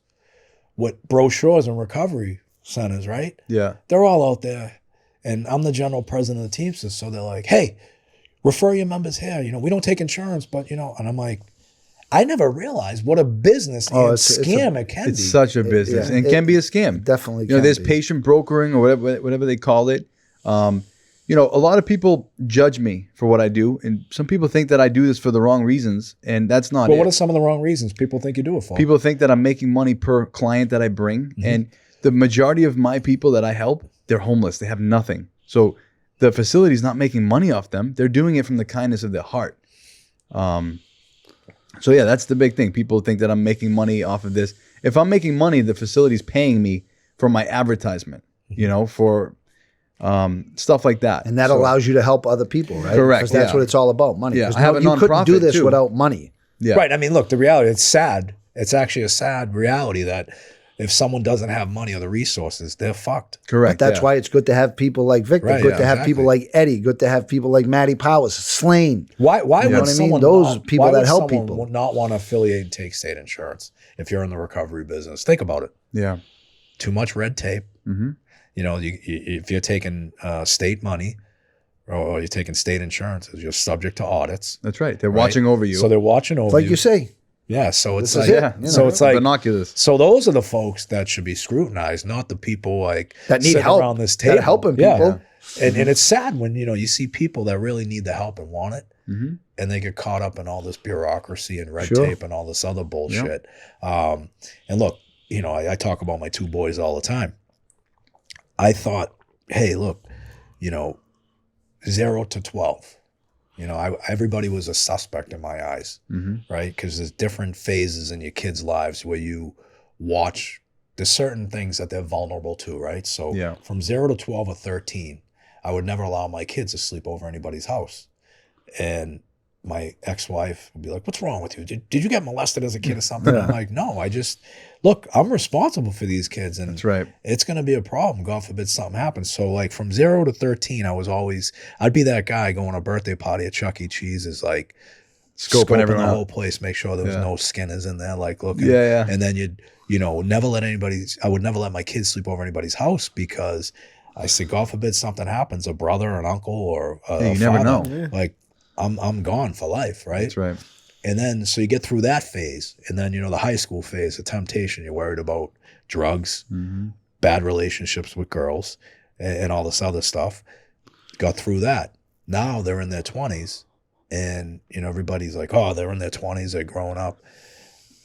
with brochures and recovery centers, right? Yeah. They're all out there. And I'm the general president of the Teamsters. So they're like, hey, refer your members here. You know, we don't take insurance, but, you know, and I'm like, I never realized what a business and scam it can be. It's such a business and can be a scam. Definitely. You know, there's patient brokering or whatever they call it. You know, a lot of people judge me for what I do, and some people think that I do this for the wrong reasons, and that's not Well, what are some of the wrong reasons people think you do it for? People think that I'm making money per client that I bring, and the majority of my people that I help, they're homeless. They have nothing. So the facility's not making money off them. They're doing it from the kindness of their heart. So yeah, that's the big thing. People think that I'm making money off of this. If I'm making money, the facility's paying me for my advertisement, you know, for stuff like that. And that allows you to help other people, right? Correct. Because that's what it's all about, money. Yeah, 'Cause I have a you couldn't do nonprofit, this too. without money. Yeah. Right. I mean, look, the reality, it's sad. It's actually a sad reality that if someone doesn't have money or the resources, they're fucked. Correct. But that's why it's good to have people like Victor, Right, good to have exactly. people like Eddie, good to have people like Matty Powers, Slane. Why know what I mean? would someone Those not, people why that would help someone people. not want to affiliate and take state insurance if you're in the recovery business? Think about it. Yeah. Too much red tape. You know, if you're taking state money or you're taking state insurance, you're subject to audits. That's right. They're watching over you. So they're watching over Like you. you say, Yeah. So it's This like, is it. so it's like, binoculars. so those are the folks that should be scrutinized, not the people like that need sitting help. around this That table. are helping Yeah. people. And it's sad when, you know, you see people that really need the help and want it, and they get caught up in all this bureaucracy and red tape and all this other bullshit. And look, you know, I talk about my 2 boys all the time. I thought, hey, look, you know, 0 to 12. You know, everybody was a suspect in my eyes, right? Because there's different phases in your kids' lives where you watch. There's certain things that they're vulnerable to, right? So from 0 to 12 or 13, I would never allow my kids to sleep over anybody's house. And my ex-wife would be like, what's wrong with you? Did you get molested as a kid or something? I'm like, no, look, I'm responsible for these kids. And That's right. It's going to be a problem. God forbid something happens. So like from 0 to 13, I'd be that guy going to a birthday party at Chuck E. Cheese is like scoping everyone the out. whole place, make sure there was no skinners in there, like looking. Yeah. And then you know, I would never let my kids sleep over anybody's house because I said, God forbid something happens, a brother, an uncle, or a you never father, know. like I'm gone for life, right? That's right. And then, so you get through that phase. And then, you know, the high school phase, the temptation, you're worried about drugs, bad relationships with girls, and all this other stuff. Got through that. Now they're in their 20s. And, you know, everybody's like, oh, they're in their 20s, they're growing up.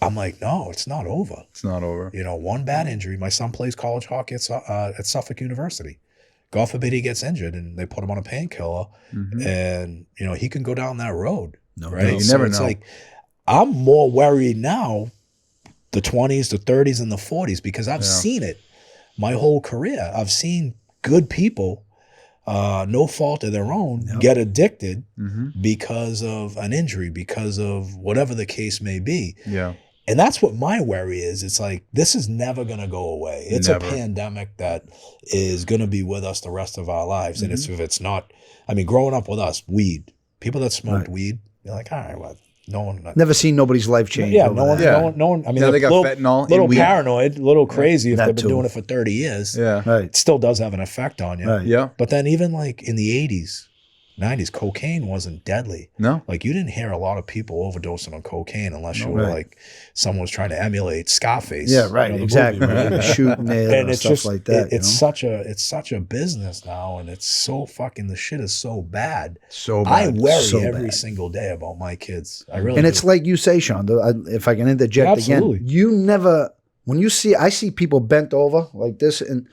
I'm like, no, it's not over. It's not over. You know, one bad injury. My son plays college hockey at Suffolk University. God forbid he gets injured and they put him on a painkiller, and you know he can go down that road. Right? You never it's know. like I'm more worried now, the 20s, the 30s, and the 40s because I've seen it my whole career. I've seen good people, no fault of their own, get addicted because of an injury, because of whatever the case may be. Yeah. And that's what my worry is. It's like, this is never going to go away. It's Never. a pandemic that is going to be with us the rest of our lives. And if it's not, I mean, growing up with us, weed, people that smoked weed, you're like, all right, well, no one. Never seen nobody's life change. Yeah, over no one, that. no one. I mean, Now they got little, fentanyl in little weed. paranoid, little crazy if that they've been too. doing it for 30 years. Yeah. Right. It still does have an effect on you. Right. Yeah. But then even like in the 80s, 90s, cocaine wasn't deadly. No. Like you didn't hear a lot of people overdosing on cocaine unless you were like someone was trying to emulate Scarface. Yeah, right. you know, the Exactly. movie, right? Shooting it And or it's stuff just like that. it's such a business now, and it's so fucking, the shit is so bad. So I bad. worry So every bad. single day about my kids. I really And do. it's like you say, Sean, if I can interject Absolutely. again, you never, I see people bent over like this, and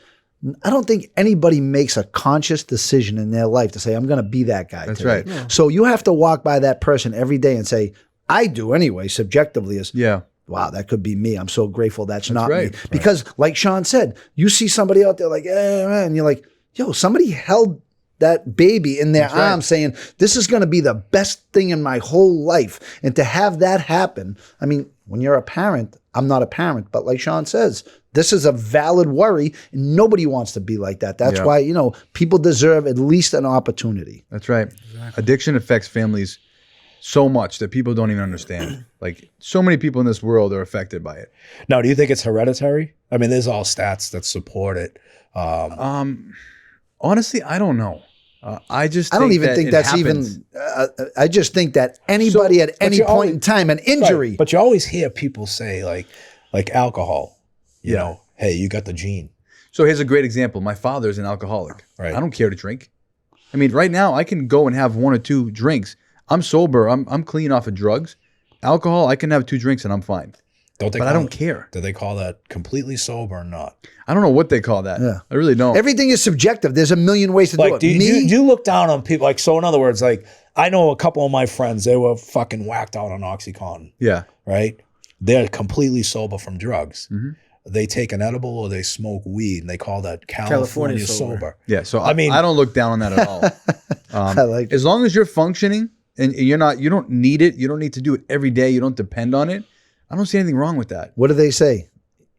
I don't think anybody makes a conscious decision in their life to say, I'm going to be that guy. That's today. right. So you have to walk by that person every day and say, I do anyway, subjectively, is, Yeah. wow, that could be me. I'm so grateful that's not right. me. Because like Sean said, you see somebody out there like, and you're like, yo, somebody held that baby in their arms saying, this is going to be the best thing in my whole life. And to have that happen, I mean, when you're a parent, I'm not a parent, but like Sean says, this is a valid worry. And nobody wants to be like that. That's why, you know, people deserve at least an opportunity. That's right. Exactly. Addiction affects families so much that people don't even understand. Like, so many people in this world are affected by it. Now, do you think it's hereditary? I mean, there's all stats that support it. Honestly, I don't know. I don't even think that's happens. even. I just think that anybody at any point in time, an injury. Right, but you always hear people say like alcohol. You know, hey, you got the gene. So here's a great example. My father's an alcoholic. Right. I don't care to drink. I mean, right now I can go and have 1 or 2 drinks. I'm sober. I'm clean off of drugs. Alcohol, I can have 2 drinks and I'm fine. Don't they? But I don't care. Do they call that completely sober or not? I don't know what they call that. Yeah. I really don't. Everything is subjective. There's a million ways to do it. Do you look down on people? Like, so in other words, like, I know a couple of my friends, they were fucking whacked out on OxyContin. Yeah. Right? They're completely sober from drugs. Mm-hmm. They take an edible or they smoke weed, and they call that California sober. Yeah, so I mean, I don't look down on that at all. I like as long as you're functioning and you don't need it, you don't need to do it every day, you don't depend on it. I don't see anything wrong with that. What do they say?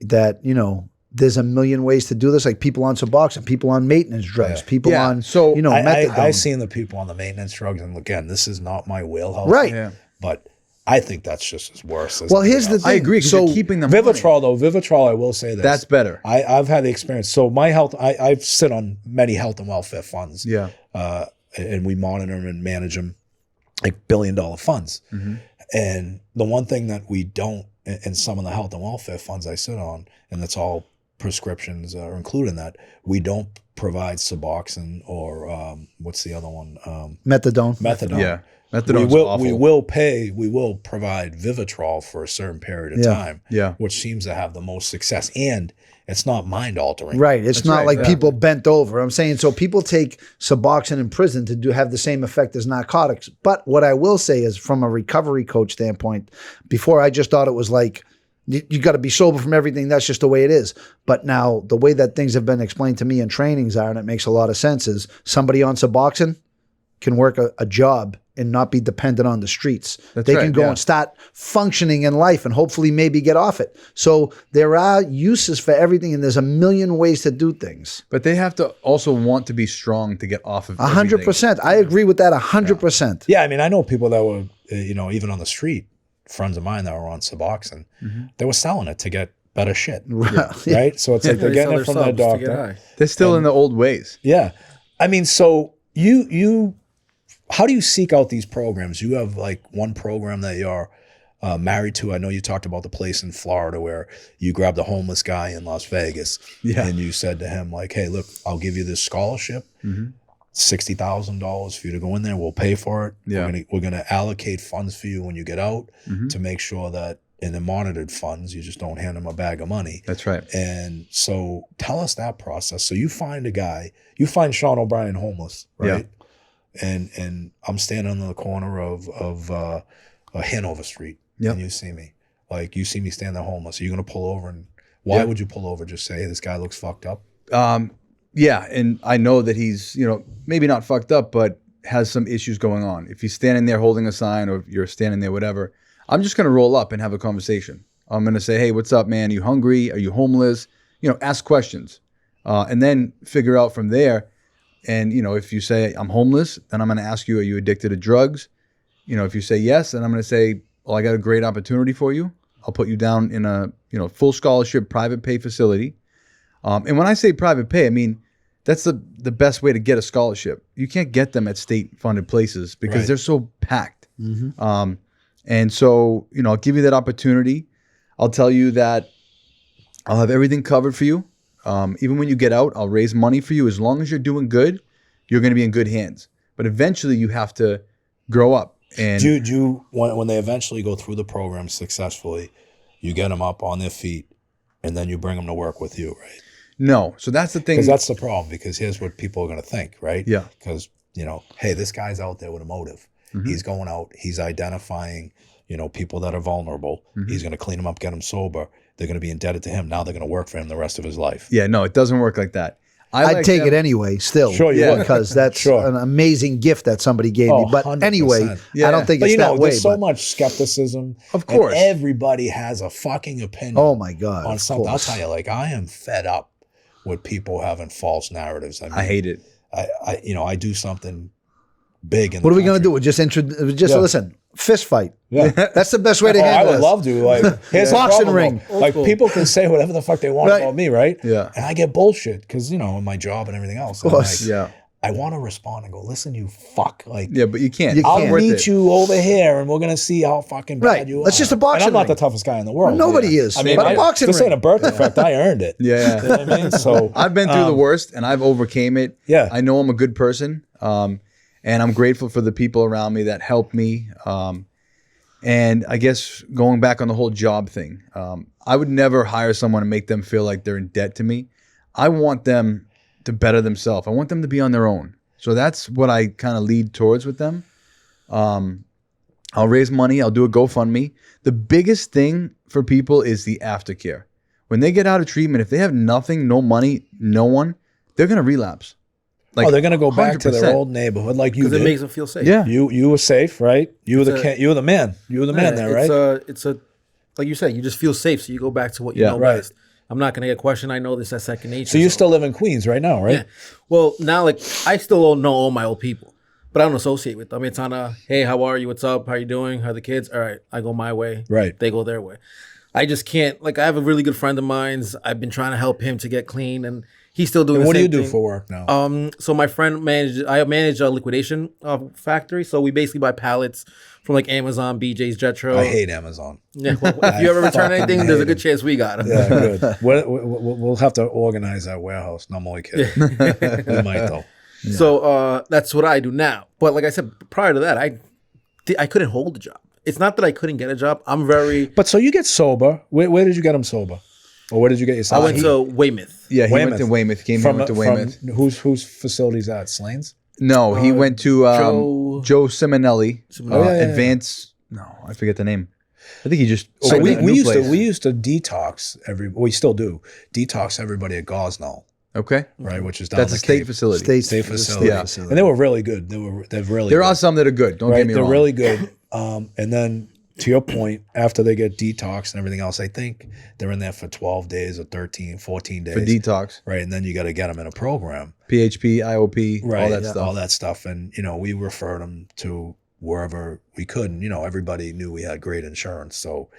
That, you know, there's a million ways to do this, like people on Suboxone, people on maintenance drugs, people on, so, you know, methadone. I've seen the people on the maintenance drugs, and again, this is not my wheelhouse. Right. Yeah. But I think that's just as worse. As well, here's the else. thing. I agree. So you're keeping them Vivitrol, though, Vivitrol, I will say this. That's better. I've had the experience. So my health, I sit on many health and welfare funds. Yeah. And we monitor them and manage them, like $1 billion funds. Mm-hmm. And the one thing that we don't, in some of the health and welfare funds I sit on, and that's all prescriptions are included in that, we don't provide Suboxone or what's the other one? Methadone. Methadone. Yeah. Methadone's awful. We will provide Vivitrol for a certain period of time, yeah, which seems to have the most success, and it's not mind altering. Right. It's not like people bent over. I'm saying, so people take Suboxone in prison to have the same effect as narcotics. But what I will say is, from a recovery coach standpoint, before I just thought it was like, you got to be sober from everything. That's just the way it is. But now the way that things have been explained to me in trainings are, and it makes a lot of sense, is somebody on Suboxone can work a job and not be dependent on the streets. They can go and start functioning in life and hopefully maybe get off it. So there are uses for everything, and there's a million ways to do things. But they have to also want to be strong to get off of 100%. I agree with that 100%. Yeah, I mean, I know people that were, even on the street, friends of mine that were on Suboxone, they were selling it to get better shit. Right? So it's like they're getting it from their doctor. They're still in the old ways. Yeah. I mean, so you how do you seek out these programs? You have like one program that you're married to. I know you talked about the place in Florida where you grabbed a homeless guy in Las Vegas, and you said to him, like, hey, look, I'll give you this scholarship, $60,000 for you to go in there. We'll pay for it. Yeah. We're gonna allocate funds for you when you get out to make sure that in the monitored funds, you just don't hand them a bag of money. That's right. And so tell us that process. So you find a guy, you find Sean O'Brien homeless, right? Yeah. And I'm standing on the corner of Hanover Street, and you see me. Like, you see me stand there homeless. Are you going to pull over? And why would you pull over? Just say, hey, this guy looks fucked up? Yeah, and I know that he's, maybe not fucked up, but has some issues going on. If he's standing there holding a sign, or if you're standing there, whatever, I'm just going to roll up and have a conversation. I'm going to say, hey, what's up, man? You hungry? Are you homeless? Ask questions. And then figure out from there. And, if you say, I'm homeless, then I'm going to ask you, are you addicted to drugs? If you say yes, then I'm going to say, well, I got a great opportunity for you. I'll put you down in a, full scholarship, private pay facility. And when I say private pay, I mean, that's the best way to get a scholarship. You can't get them at state-funded places because they're so packed. Mm-hmm. And so, I'll give you that opportunity. I'll tell you that I'll have everything covered for you. Even when you get out, I'll raise money for you. As long as you're doing good, you're going to be in good hands. But eventually you have to grow up. And when they eventually go through the program successfully, you get them up on their feet, and then you bring them to work with you, right? No. So that's the thing. Because that's the problem, because here's what people are going to think, right? Yeah. Because, hey, this guy's out there with a motive. Mm-hmm. He's going out, he's identifying, people that are vulnerable. Mm-hmm. He's going to clean them up, get them sober. They're going to be indebted to him. Now they're going to work for him the rest of his life. Yeah, no, it doesn't work like that. I'd take it anyway, still. Sure you would. Because that's Sure. an amazing gift that somebody gave Oh, me. But 100%. anyway, I don't think But it's you know, that way. there's so but- much skepticism. Of course. And everybody has a fucking opinion. Oh my God. On of something. I'll course. tell you, like, I am fed up with people having false narratives. I hate it. I do something big in What the are we going to country. do? Just listen, fist fight. Yeah. That's the best way to Oh, I handle would this. love to. Like, here's the Boxing problem, ring. though. Like, people can say whatever the fuck they want Right. about me, right? Yeah. And I get bullshit because, you know, in my job and everything else. Of course. I'm like, Yeah. I want to respond and go, listen, you fuck. Like, Yeah, but you can't. You I'll can't. Worth meet it. you over here and we're going to see how fucking bad Right. you are. That's just a boxing And I'm not ring. the toughest guy in the world. Nobody is. I mean, But a boxing this ring. ain't a birth defect. I earned it. Yeah. You know what I mean? So I've been through the worst and I've overcame it. Yeah. I know I'm a good person. And I'm grateful for the people around me that helped me. And I guess going back on the whole job thing, I would never hire someone and make them feel like they're in debt to me. I want them to better themselves. I want them to be on their own. So that's what I kind of lead towards with them. I'll raise money. I'll do a GoFundMe. The biggest thing for people is the aftercare. When they get out of treatment, if they have nothing, no money, no one, they're going to relapse. Like they're going to go back to 100%. their old neighborhood like you Because did. it makes them feel safe. Yeah. You were safe, right? You were the man. You were the man there, right? It's a like you said, you just feel safe, so you go back to what you Yeah. know Right. best. I'm not gonna get questioned. I know this as second nature. So you still live in Queens right now, right? Yeah. Well, now like I still don't know all my old people, but I don't associate with them. It's on a hey, how are you? What's up? How you doing? How are the kids? All right, I go my way. Right. They go their way. I just can't. Like I have a really good friend of mine. I've been trying to help him to get clean, and he's still doing. And the what do same you do thing. for work now? So my friend I manage a liquidation factory. So we basically buy pallets from like Amazon, BJ's, Jetro. I hate Amazon. Yeah, well, if you ever return fucking anything, there's a hate good it. chance we got them. Yeah, good. We'll have to organize that warehouse. No, I'm only kidding. We might though. So that's what I do now. But like I said, prior to that, I couldn't hold a job. It's not that I couldn't get a job. I'm very. But so you get sober. Where did you get him sober? Or where did you get I yourself? went to Weymouth. Yeah, he went Weymouth. to Weymouth. Came here, went to Weymouth. Whose facility's that? Slane's? No, he went to Joe Simonelli. Oh, yeah. Advanced. No, I forget the name. I think he just. So opened a new place. we used to detox we still do detox everybody at Gosnell, Okay. right? Which is down That's the a state Cape. facility. State facility. Yeah. And they were really good. They're really There good. are some that are good. Don't right? get me They're wrong. really good. And then to your point, after they get detox and everything else, I think they're in there for 12 days or 13, 14 days. for detox, right? And then you got to get them in a program. PHP, IOP, Right. all that stuff. All that stuff. And, we referred them to wherever we could. And, everybody knew we had great insurance. So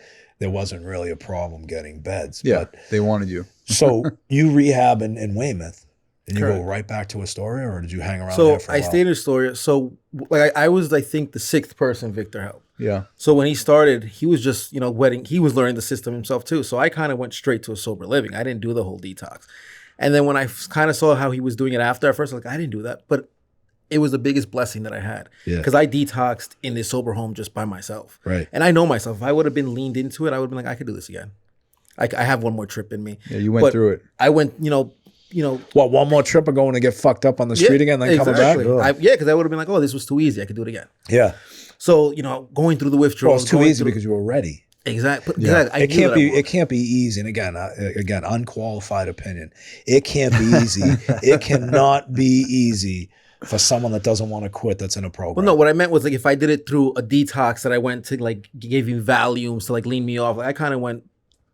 there wasn't really a problem getting beds. Yeah, But they wanted you. so you rehab in Weymouth and you go Correct. right back to Astoria, or did you hang around So there for a I while? stayed in Astoria. So like I was, I think, the 6th person Victor helped. Yeah. So when he started, he was just, he was learning the system himself too. So I kind of went straight to a sober living. I didn't do the whole detox. And then when I kind of saw how he was doing it after, at first I was like, I didn't do that. But it was the biggest blessing that I had. Yeah. Because I detoxed in this sober home just by myself. Right. And I know myself. If I would have been leaned into it, I would have been like, I could do this again. I have one more trip in me. Yeah, you went But through it. I went, What, one more trip of going to get fucked up on the street again, then coming back? Because I would have been like, oh, this was too easy. I could do it again. Yeah. So, going through the Well, withdrawals. it's too going easy through- because you were ready. Exactly. Exactly. I It knew can't that be. I was. It can't be easy. And again, unqualified opinion. It can't be easy. It cannot be easy for someone that doesn't want to quit. That's in a program. Well, no, what I meant was like if I did it through a detox that I went to like gave you Valiums to like lean me off. Like I kind of went.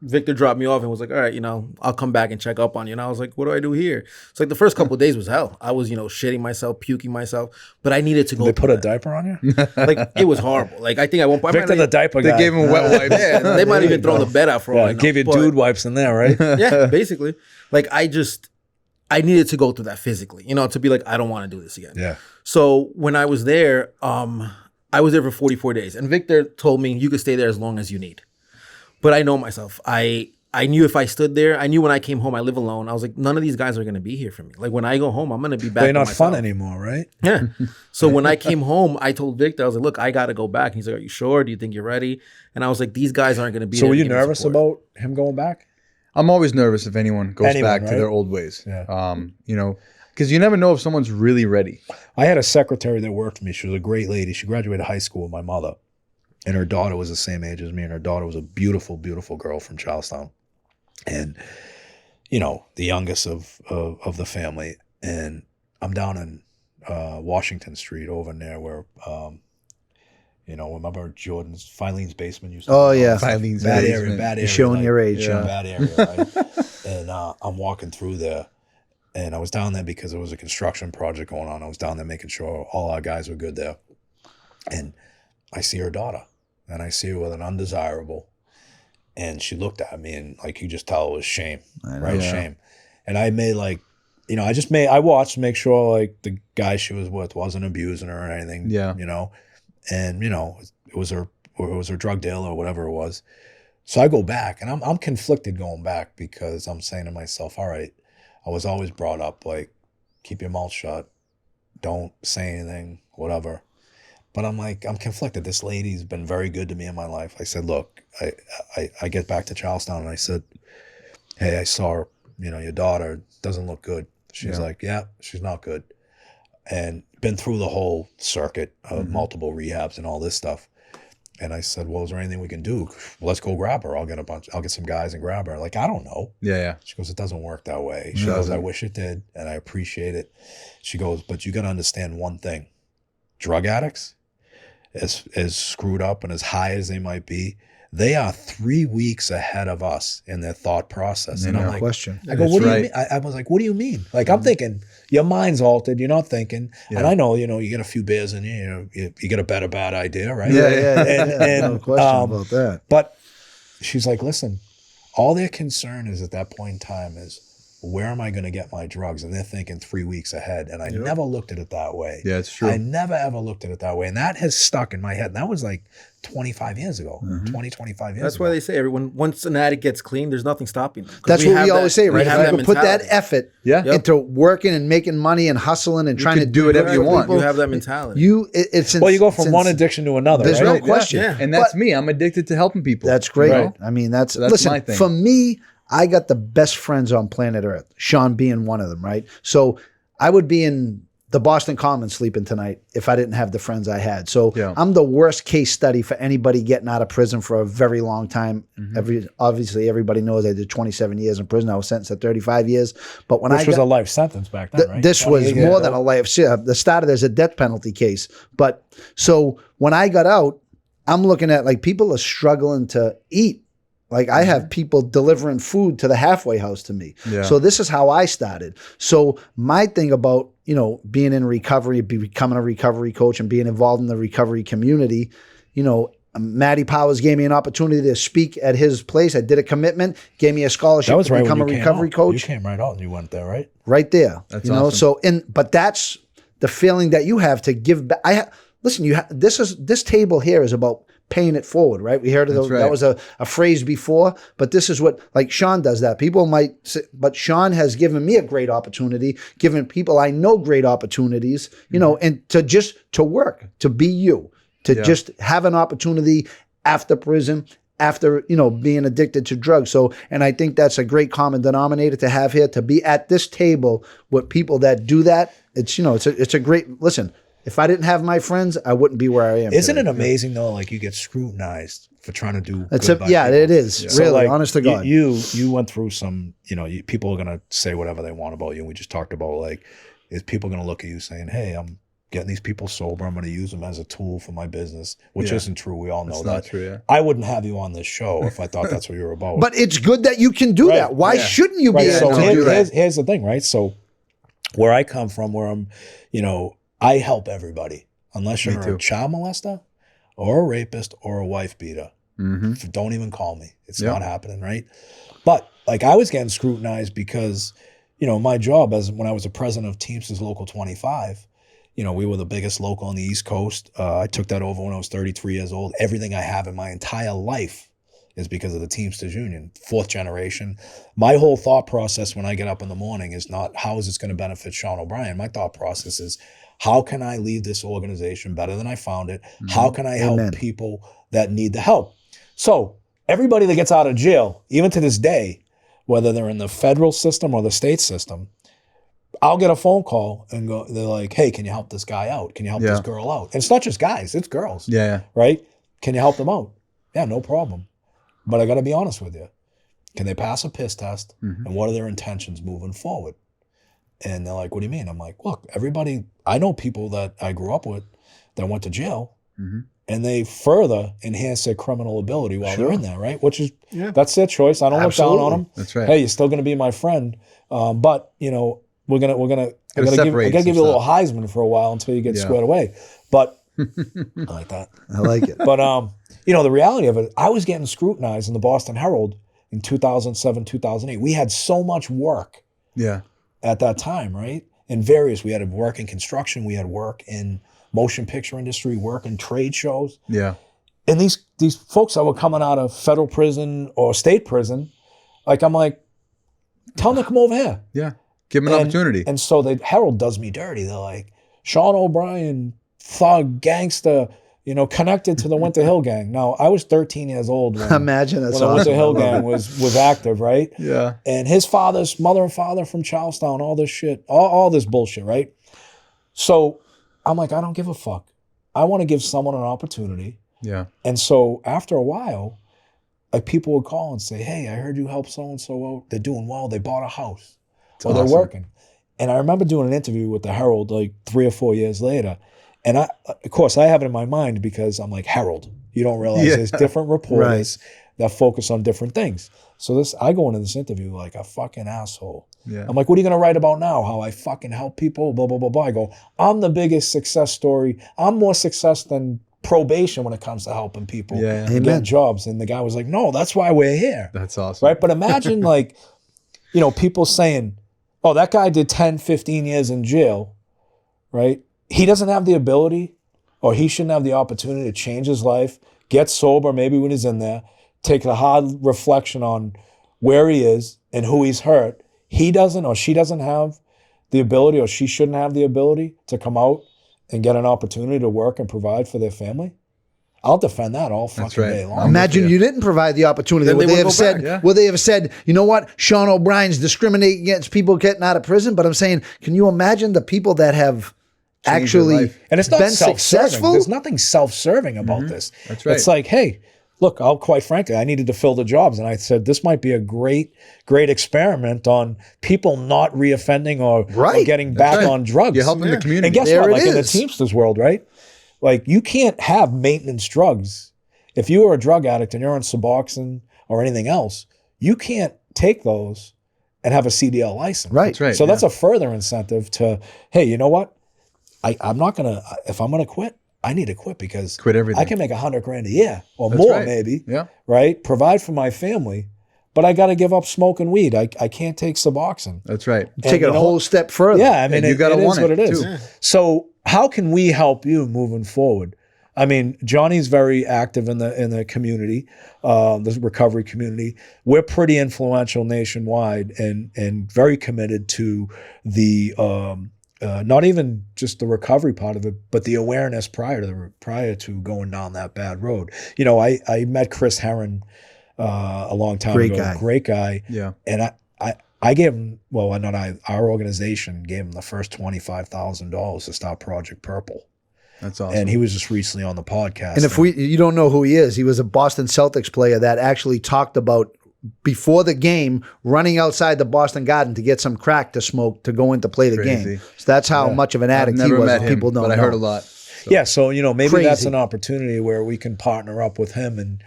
Victor dropped me off and was like, all right, I'll come back and check up on you. And I was like, what do I do here? So like the first couple of days was hell. I was, shitting myself, puking myself, but I needed to go. They put through a that. diaper on you. Like it was horrible. Like I think I won't. Victor the diaper guy. They gave him wet wipes. Yeah, they might even throw the bed out for all I know. Gave you But- dude wipes in there, right? Yeah, basically. Like I needed to go through that physically, to be like, I don't want to do this again. Yeah. So when I was there, I was there for 44 days. And Victor told me you could stay there as long as you need. But I know myself. I knew if I stood there, I knew when I came home, I live alone. I was like, none of these guys are going to be here for me. Like when I go home, I'm going to be back. They're not by fun myself. anymore, right? Yeah. So when I came home, I told Victor, I was like, look, I got to go back. And he's like, are you sure? Do you think you're ready? And I was like, these guys aren't going to be So there were to you give me nervous support. about him going back? I'm always nervous if anyone goes back right? to their old ways. Yeah. Because you never know if someone's really ready. I had a secretary that worked for me. She was a great lady. She graduated high school with my mother. And her daughter was the same age as me. And her daughter was a beautiful, beautiful girl from Charlestown. And you know, the youngest of the family, and I'm down in Washington Street over near where, you know, remember Filene's basement used to Oh, be? yeah. Filene's Bad basement. area, bad area. You're showing like, your age, yeah, Sean. bad area, right? And I'm walking through there, and I was down there because there was a construction project going on. I was down there making sure all our guys were good there. And I see her daughter, and I see her with an undesirable, and she looked at me, and like you just tell it was shame, right? Yeah. Shame. And I made like, you know, I watched to make sure like the guy she was with wasn't abusing her or anything. Yeah. You know, and you know, it was her drug dealer or whatever it was. So I go back, and I'm conflicted going back because I'm saying to myself, all right, I was always brought up like, keep your mouth shut, don't say anything, whatever. But I'm like, I'm conflicted. This lady's been very good to me in my life. I said, look, I get back to Charlestown, and I said, hey, I saw her, you know, your daughter doesn't look good. She's like, yeah, she's not good. And been through the whole circuit of multiple rehabs and all this stuff. And I said, well, is there anything we can do? Let's go grab her. I'll get some guys and grab her. Like, I don't know. Yeah. She goes, it doesn't work that way. She goes, I wish it did, and I appreciate it. She goes, but you got to understand one thing. Drug addicts, as screwed up and as high as they might be, they are 3 weeks ahead of us in their thought process. And I'm No like, question. I go, what do you mean? I was like, what do you mean? Like, I'm thinking, your mind's altered. You're not thinking. Yeah. And I know, you know, you get a few beers in you, you get a better bad idea, right? Yeah. And, no question about that. But she's like, listen, all their concern is at that point in time is, where am I going to get my drugs? And they're thinking 3 weeks ahead. And I never looked at it that way. Yeah, it's true. I never, ever looked at it that way. And that has stuck in my head. And that was like 25 years ago, 25 years That's ago. why they say everyone, once an addict gets clean, there's nothing stopping them. 'Cause That's what we have always say, right? We have If that you could put that mentality. effort Yeah. into working and making money and hustling and trying to can do whatever you want. You have that mentality. It's Well, you go from it's- one addiction to another, There's right? no question. Yeah. And that's But- me. I'm addicted to helping people. That's great. Right? I mean, that's That's listen, my thing. for me, I got the best friends on planet Earth, Sean being one of them, right? So I would be in the Boston Commons sleeping tonight if I didn't have the friends I had. So Yeah. I'm the worst case study for anybody getting out of prison for a very long time. Obviously, everybody knows I did 27 years in prison. I was sentenced to 35 years. But when Which was a life sentence back then, right? this was 28 years more than a old. life. See, the started as a death penalty case. But so when I got out, I'm looking at like people are struggling to eat. Like I have people delivering food to the halfway house to me. Yeah. So this is how I started. So my thing about, you know, being in recovery, becoming a recovery coach and being involved in the recovery community, you know, Matty Powers gave me an opportunity to speak at his place. I did a commitment, gave me a scholarship That was to right become a when you recovery came out. You coach. came right out and you went there, right? Right there. That's you know, awesome. so but that's the feeling that you have to give back. Listen, this table here is about paying it forward, right? We heard of That's right. that was a phrase before, but this is what, like Sean does that. People might say, but Sean has given me a great opportunity, given people I know great opportunities, you know, and to work, to be you, to just have an opportunity after prison, after, you know, being addicted to drugs. So, and I think that's a great common denominator to have here, to be at this table with people that do that. It's, you know, it's a great, listen, if I didn't have my friends, I wouldn't be where I am. Isn't today. it amazing though? Like you get scrutinized for trying to do. It's good by people. it is So, really, like, honest to God. You went through some. You know, people are gonna say whatever they want about you. And we just talked about like, is people gonna look at you saying, "Hey, I'm getting these people sober. I'm gonna use them as a tool for my business," which isn't true. We all know That's that. not true, yeah. I wouldn't have you on this show if I thought that's what you were about. But it's good that you can do Right, that. Why yeah. shouldn't you be Right. able So to do that? here's the thing, right? So where I come from, where I'm, you know, I help everybody. Unless you're a child molester or a rapist or a wife beater. Don't even call me. It's not happening, right? But like I was getting scrutinized because, you know, my job as when I was a president of Teamsters Local 25, you know, we were the biggest local on the East Coast. I took that over when I was 33 years old. Everything I have in my entire life is because of the Teamsters Union, 4th generation. My whole thought process when I get up in the morning is not how is this going to benefit Sean O'Brien? My thought process is how can I leave this organization better than I found it? How can I help people that need the help? So everybody that gets out of jail, even to this day, whether they're in the federal system or the state system, I'll get a phone call and go, they're like, hey, can you help this guy out? Can you help this girl out? And it's not just guys, it's girls. Yeah. Right? Can you help them out? Yeah, no problem. But I got to be honest with you. Can they pass a piss test? And what are their intentions moving forward? And they're like, what do you mean? I'm like, look, I know people that I grew up with that went to jail, and they further enhance their criminal ability while they're in there, right? Which is, that's their choice. I don't look down on them. That's right. Hey, you're still going to be my friend. But, you know, I got to give you a little Heisman for a while until you get squared away. But I like that. I like it. But, you know, the reality of it, I was getting scrutinized in the Boston Herald in 2007, 2008. We had so much work at that time, right? In various, we had work in construction, we had work in motion picture industry, work in trade shows. Yeah. And these folks that were coming out of federal prison or state prison, like, I'm like, tell them to come over here. Yeah. Give them an opportunity. And so the Herald does me dirty. They're like, Sean O'Brien, thug, gangster, you know, connected to the Winter Hill Gang. Now, I was 13 years old when, Imagine that's when the Winter Hill Gang was active, right? Yeah. And his mother and father from Charlestown, all this shit, all this bullshit, right? So I'm like, I don't give a fuck. I want to give someone an opportunity. Yeah. And so after a while, like, people would call and say, hey, I heard you help so-and-so out. They're doing well. They bought a house. Or they're working. And I remember doing an interview with the Herald like 3 or 4 years later. And I, of course, I have it in my mind because I'm like, Herald. You don't realize there's different reporters that focus on different things. So I go into this interview like a fucking asshole. Yeah. I'm like, what are you going to write about now? How I fucking help people, blah, blah, blah, blah. I go, I'm the biggest success story. I'm more success than probation when it comes to helping people get jobs. And the guy was like, no, that's why we're here. That's awesome. Right? But imagine like, you know, people saying, oh, that guy did 10, 15 years in jail, right? He doesn't have the ability, or he shouldn't have the opportunity to change his life, get sober maybe when he's in there, take a hard reflection on where he is and who he's hurt. He doesn't, or she doesn't have the ability, or she shouldn't have the ability to come out and get an opportunity to work and provide for their family. I'll defend that all fucking day long. Imagine you didn't provide the opportunity. Would they have said, you know what, Sean O'Brien's discriminating against people getting out of prison? But I'm saying, can you imagine the people that have actually and it's not been self-serving. successful? There's nothing self-serving about this. That's right. It's like, hey, look, quite frankly, I needed to fill the jobs. And I said, this might be a great experiment on people not reoffending or getting back on drugs. You're helping the community. And guess what? Like in the Teamsters world, right? Like, you can't have maintenance drugs. If you are a drug addict and you're on Suboxone or anything else, you can't take those and have a CDL license. Right. That's right. So that's a further incentive to, hey, you know what? I'm not going to, if I'm going to quit, I need to quit because quit everything. I can make $100,000 a year or more maybe, right? Provide for my family, but I got to give up smoking weed. I can't take Suboxone. That's right. Take it a whole step further. Yeah, I mean, you gotta want is what it is. too. So how can we help you moving forward? I mean, Johnny's very active in the community, the recovery community. We're pretty influential nationwide and very committed to the not even just the recovery part of it, but the awareness prior to going down that bad road. You know, I met Chris Herron a long time ago. Great guy. Yeah. And I gave him, our organization gave him the first $25,000 to start Project Purple. That's awesome. And he was just recently on the podcast. And if you don't know who he is, he was a Boston Celtics player that actually talked about before the game running outside the Boston Garden to get some crack to smoke to go in to play the game. So that's how much of an addict he was. People don't know. But I heard a lot. So. Yeah, so you know, maybe that's an opportunity where we can partner up with him and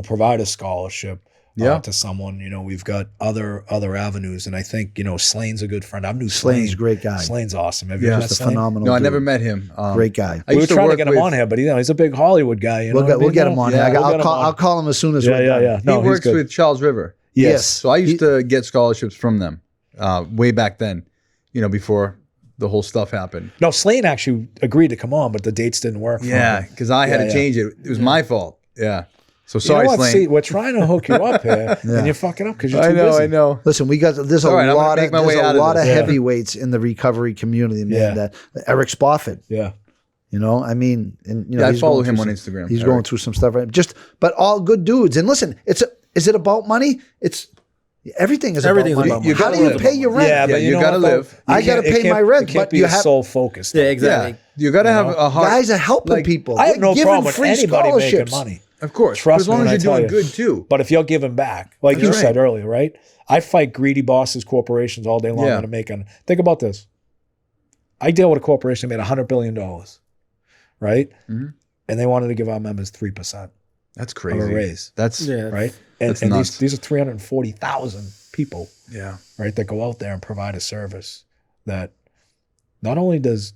provide a scholarship to someone. You know, we've got other avenues, and I think Slane's a good friend. I knew Slane's a great guy. Slane's awesome. Have you met just a Slane? phenomenal. No, dude. I never met him. Great guy. We were trying to get him on here, but he's a big Hollywood guy. We'll get him on here. I'll call him as soon as we're done. Yeah. No, he works with Charles River. Yes. So I used to get scholarships from them way back then, before the whole stuff happened. No, Slane actually agreed to come on, but the dates didn't work. Yeah, because I had to change it. It was my fault. Yeah. So sorry, Slane. See, we're trying to hook you up here, and you're fucking up because you're too busy. I know. Listen, there's a lot of heavyweights in the recovery community, man. That Eric Spofford. Yeah. I mean, and I follow him on Instagram. He's going through some stuff, right? But all good dudes. And listen, is it about money? Everything is about money. How do you pay your rent? Yeah, but you got to live. I got to pay my rent, but you have soul focused. Yeah, exactly. Yeah. You got to have a heart. Guys are helping people. I have no giving problem with free anybody making scholarships. money. Of course. Trust as long me when as I you're tell doing you. good too. But if you're giving back, like you said earlier, right? I fight greedy bosses, corporations all day long that are making. Think about this. I deal with a corporation that made $100 billion, right? Mm-hmm. And they wanted to give our members 3%. That's crazy. Of a raise. That's right. And these are 340,000 people, right, that go out there and provide a service that not only does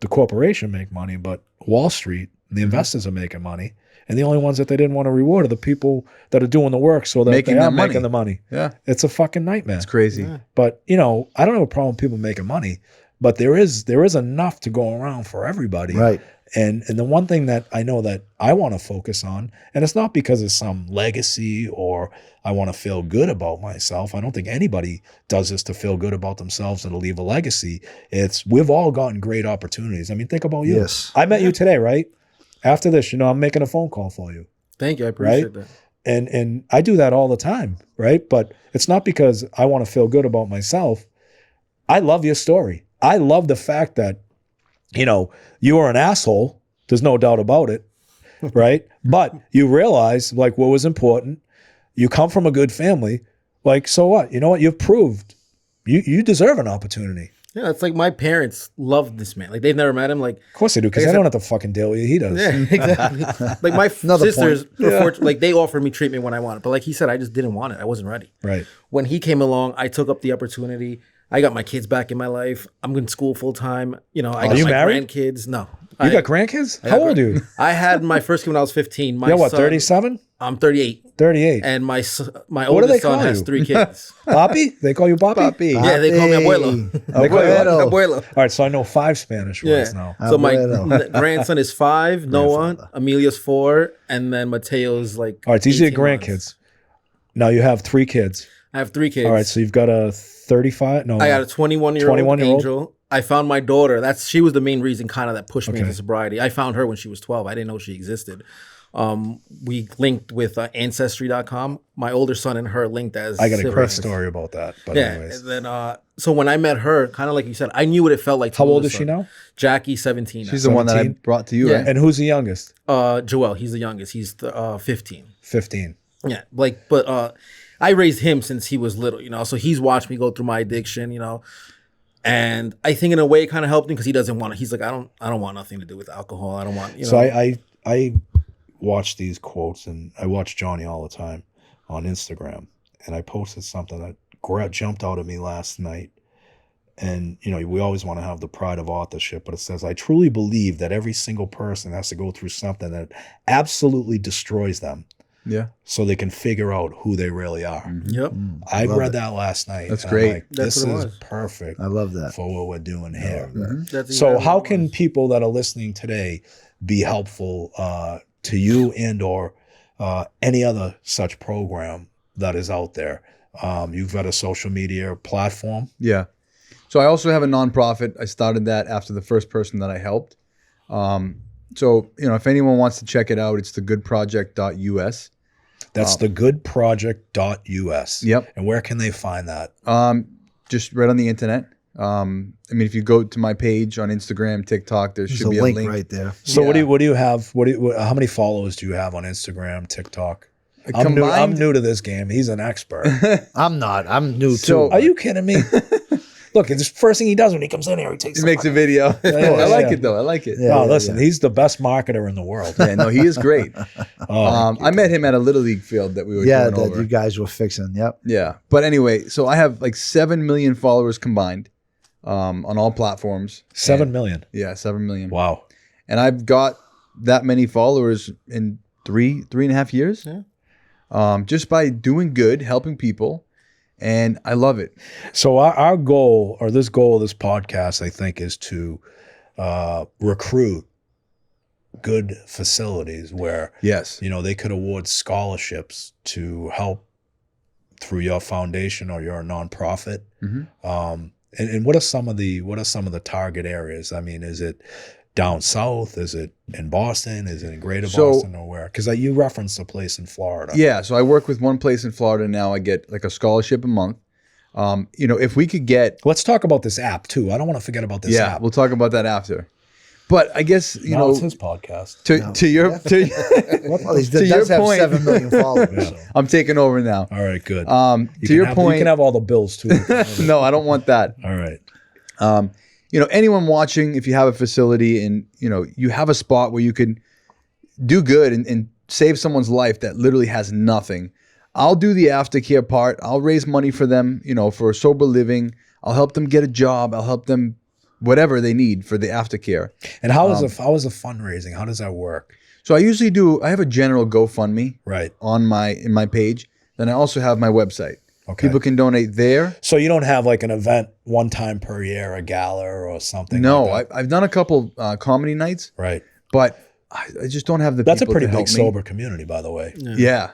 the corporation make money, but Wall Street, the investors are making money. And the only ones that they didn't want to reward are the people that are doing the work so that they are making the money. Yeah. It's a fucking nightmare. It's crazy. Yeah. But, I don't have a problem with people making money, but there is enough to go around for everybody. Right. And the one thing that I know that I want to focus on, and it's not because of some legacy or I want to feel good about myself. I don't think anybody does this to feel good about themselves and to leave a legacy. We've all gotten great opportunities. I mean, think about you. Yes. I met you today, right? After this, I'm making a phone call for you. Thank you. I appreciate that. And I do that all the time, right? But it's not because I want to feel good about myself. I love your story. I love the fact that you are an asshole. There's no doubt about it, right? But you realize, like, what was important. You come from a good family. Like, so what? You know what? You've proved you deserve an opportunity. Yeah, it's like my parents love this man. Like, they've never met him. Like, of course they do, because they don't have to fucking deal with you. He does. Yeah, exactly. Like, my sisters, like, they offered me treatment when I wanted. But like he said, I just didn't want it. I wasn't ready. Right. When he came along, I took up the opportunity. I got my kids back in my life. I'm in school full time. I got my grandkids. No. You got grandkids? How old are you? I had my first kid when I was 15. You're what, 37? I'm 38. 38. And my oldest son has 3 kids. Papi? They call you Papi? Papi. Yeah, they call me abuelo. They call you abuelo. All right, so I know 5 Spanish words now. So my grandson is 5, Noah, Emilia's 4, and then Mateo's like. All right, these are your grandkids. Months. Now you have 3 kids. I have 3 kids. All right, so you've got a 35? No. I got a 21-year-old Angel. I found my daughter. She was the main reason kind of that pushed me into sobriety. I found her when she was 12. I didn't know she existed. We linked with Ancestry.com. My older son and her linked as I got a great story about that. But anyways. And then, so when I met her, kind of like you said, I knew what it felt like to How old is she now? Jackie, 17. She's the one that I brought to you, right? And who's the youngest? Joel. He's the youngest. He's 15. 15. Yeah. But I raised him since he was little, so he's watched me go through my addiction, and I think in a way it kind of helped him because he doesn't want to. He's like, I don't want nothing to do with alcohol. I don't want, So I watch these quotes, and I watch Johnny all the time on Instagram, and I posted something that jumped out at me last night. And, we always want to have the pride of authorship, but it says, I truly believe that every single person has to go through something that absolutely destroys them. Yeah. So they can figure out who they really are. Mm-hmm. Yep. I read that last night. That's great. Like, this is perfect. I love that. For what we're doing here. Mm-hmm. So how can people that are listening today be helpful to you and or any other such program that is out there? You've got a social media platform. Yeah. So I also have a nonprofit. I started that after the first person that I helped. So, if anyone wants to check it out, it's thegoodproject.us. That's thegoodproject.us. Yep. And where can they find that? Just right on the internet. If you go to my page on Instagram, TikTok, there should be a link right there. So what do you have? How many followers do you have on Instagram, TikTok? I'm new to this game. He's an expert. I'm not. I'm new too. Are you kidding me? Look, it's the first thing he does when he comes in here. He makes a video. I like it though. I like it. Yeah, listen, he's the best marketer in the world. Yeah, no, he is great. I met him at a Little League field that we were going over. You guys were fixing. Yep. Yeah. But anyway, so I have like 7 million followers combined on all platforms. 7 million? Yeah, 7 million. Wow. And I've got that many followers in 3.5 years. Yeah. Just by doing good, helping people. And I love it. So our goal, or this goal of this podcast, I think, is to recruit good facilities where they could award scholarships to help through your foundation or your nonprofit. Mm-hmm. And what are some of the target areas? I mean, is it down south? Is it in Boston? Is it in Greater Boston or where? Because you referenced a place in Florida. Yeah, so I work with one place in Florida now. I get like a scholarship a month. If we could get... Let's talk about this app too. I don't want to forget about this app. Yeah, we'll talk about that after. But I guess No, it's his podcast. to your Well, he to your does have point- 7 million followers. So. I'm taking over now. All right, good. To can your have, point, you can have all the bills too. no, I don't want that. All right. Anyone watching, if you have a facility and you have a spot where you can do good and save someone's life that literally has nothing, I'll do the aftercare part. I'll raise money for them, for sober living. I'll help them get a job. I'll help them whatever they need for the aftercare. And how is the fundraising? How does that work? So I usually I have a general GoFundMe Right. in my page. Then I also have my website. Okay. People can donate there. So you don't have like an event one time per year, a gala or something? No, like that? I've done a couple comedy nights, Right. but I just don't have the That's a people pretty to help big me. sober community, by the way. Yeah.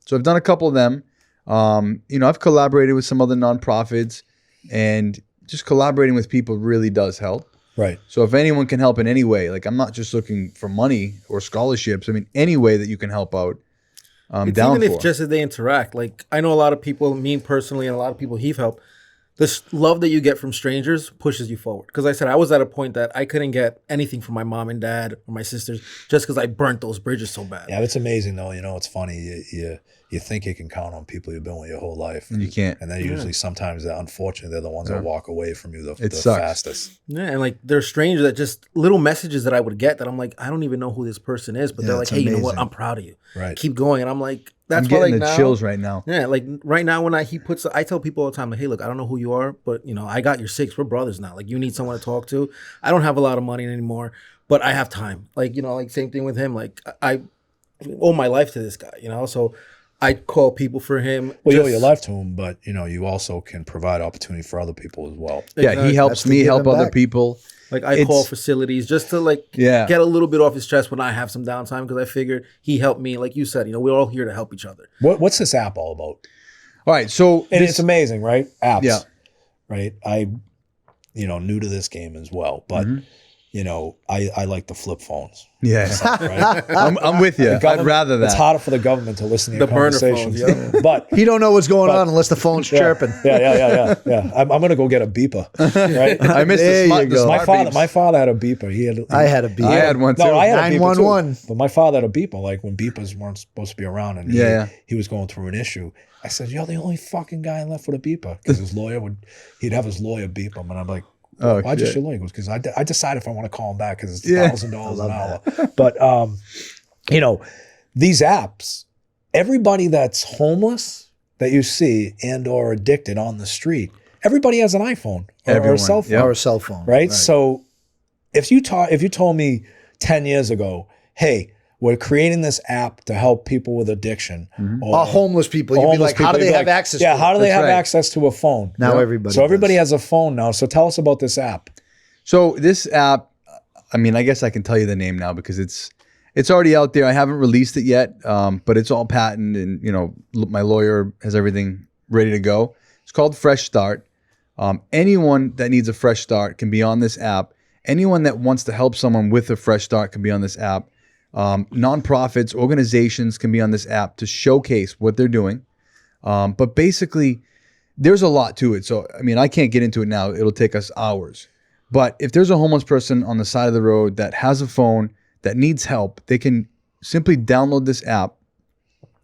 So I've done a couple of them. I've collaborated with some other nonprofits, and just collaborating with people really does help. Right. So if anyone can help in any way, like I'm not just looking for money or scholarships. I mean, any way that you can help out, It's down even for. if just as they interact. Like I know a lot of people, me personally, and a lot of people he've helped. This love that you get from strangers pushes you forward. Because I said I was at a point that I couldn't get anything from my mom and dad or my sisters just because I burnt those bridges so bad. Yeah, it's amazing though. It's funny. You think you can count on people you've been with your whole life, And you can't. and then usually sometimes, unfortunately, they're the ones that walk away from you the sucks. fastest. Yeah, and like there's strangers that just little messages that I would get that I'm like, I don't even know who this person is, but they're like, it's hey, you know what? amazing. I'm proud of you. Right. Keep going. And I'm like, that's I'm why getting like the now, chills right now. Yeah, like right now when I tell people all the time, like, hey, look, I don't know who you are, but I got your 6. We're brothers now. Like you need someone to talk to. I don't have a lot of money anymore, but I have time. Like, like same thing with him. Like I owe my life to this guy, so I call people for him. Well, you owe your life to him, but you also can provide opportunity for other people as well. Yeah, he helps That's to me give help him other back. people. Like I It's- call facilities just to get a little bit off his chest when I have some downtime because I figured he helped me. Like you said, we're all here to help each other. What's this app all about? All right, so And it's amazing, right? Apps. Yeah. Right. I, new to this game as well, but I like the flip phones. yes, Right. I'm with you. I'd Government- rather that. It's harder for the government to listen to your The burner conversations. phones, But He don't know what's going on unless the phone's chirping. yeah. I'm gonna go get a beeper. Right. I missed There the smart, you the go. smart My beeps. father had a beeper. I had a beep. I had one too. No, I had a beeper 911. too. But my father had a beeper, like when beepers weren't supposed to be around, and he was going through an issue. I said, "You're the only fucking guy left with a beeper," because his lawyer he'd have his lawyer beep him, and I'm like, Oh, "Why'd you shit. your lawyer?" Because I decide if I want to call him back because it's Yeah. $1,000 an hour. But these apps, everybody that's homeless that you see and or addicted on the street, everybody has an iPhone or a Everyone, cell phone, yep. Or a cell phone. right? So if you told me 10 years ago, hey, we're creating this app to help people with addiction, or Homeless people. You'd be homeless like, how do people, they you'd be have like, access Yeah, to how it? do they That's have right. access to a phone? Now everybody So everybody does. has a phone now. So tell us about this app. So this app, I mean, I guess I can tell you the name now because it's already out there. I haven't released it yet, but it's all patented, and my lawyer has everything ready to go. It's called FreshStart. Anyone that needs a fresh start can be on this app. Anyone that wants to help someone with a fresh start can be on this app. Nonprofits, organizations can be on this app to showcase what they're doing. But basically, there's a lot to it. So, I mean, I can't get into it now. It'll take us hours. But if there's a homeless person on the side of the road that has a phone that needs help, they can simply download this app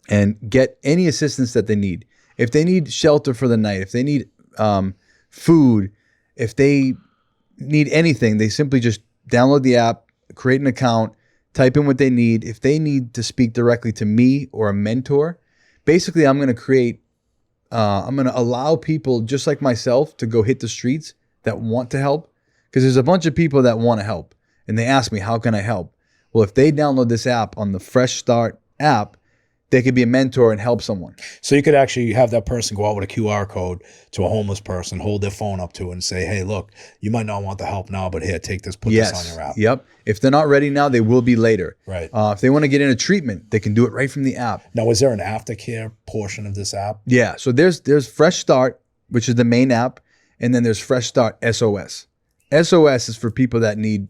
and get any assistance that they need. If they need shelter for the night, if they need food, if they need anything, they simply just download the app, create an account, type in what they need. If they need to speak directly to me or a mentor, basically I'm going to allow people just like myself to go hit the streets that want to help. Because there's a bunch of people that want to help. And they ask me, how can I help? Well, if they download this app on the Fresh Start app, they could be a mentor and help someone. So you could actually have that person go out with a QR code to a homeless person, hold their phone up to it and say, hey, look, you might not want the help now, but here, take this, put this on your app. Yep. If they're not ready now, they will be later. Right. If they want to get into treatment, they can do it right from the app. Now, is there an aftercare portion of this app? Yeah. So there's Fresh Start, which is the main app, and then there's Fresh Start SOS. SOS is for people that need,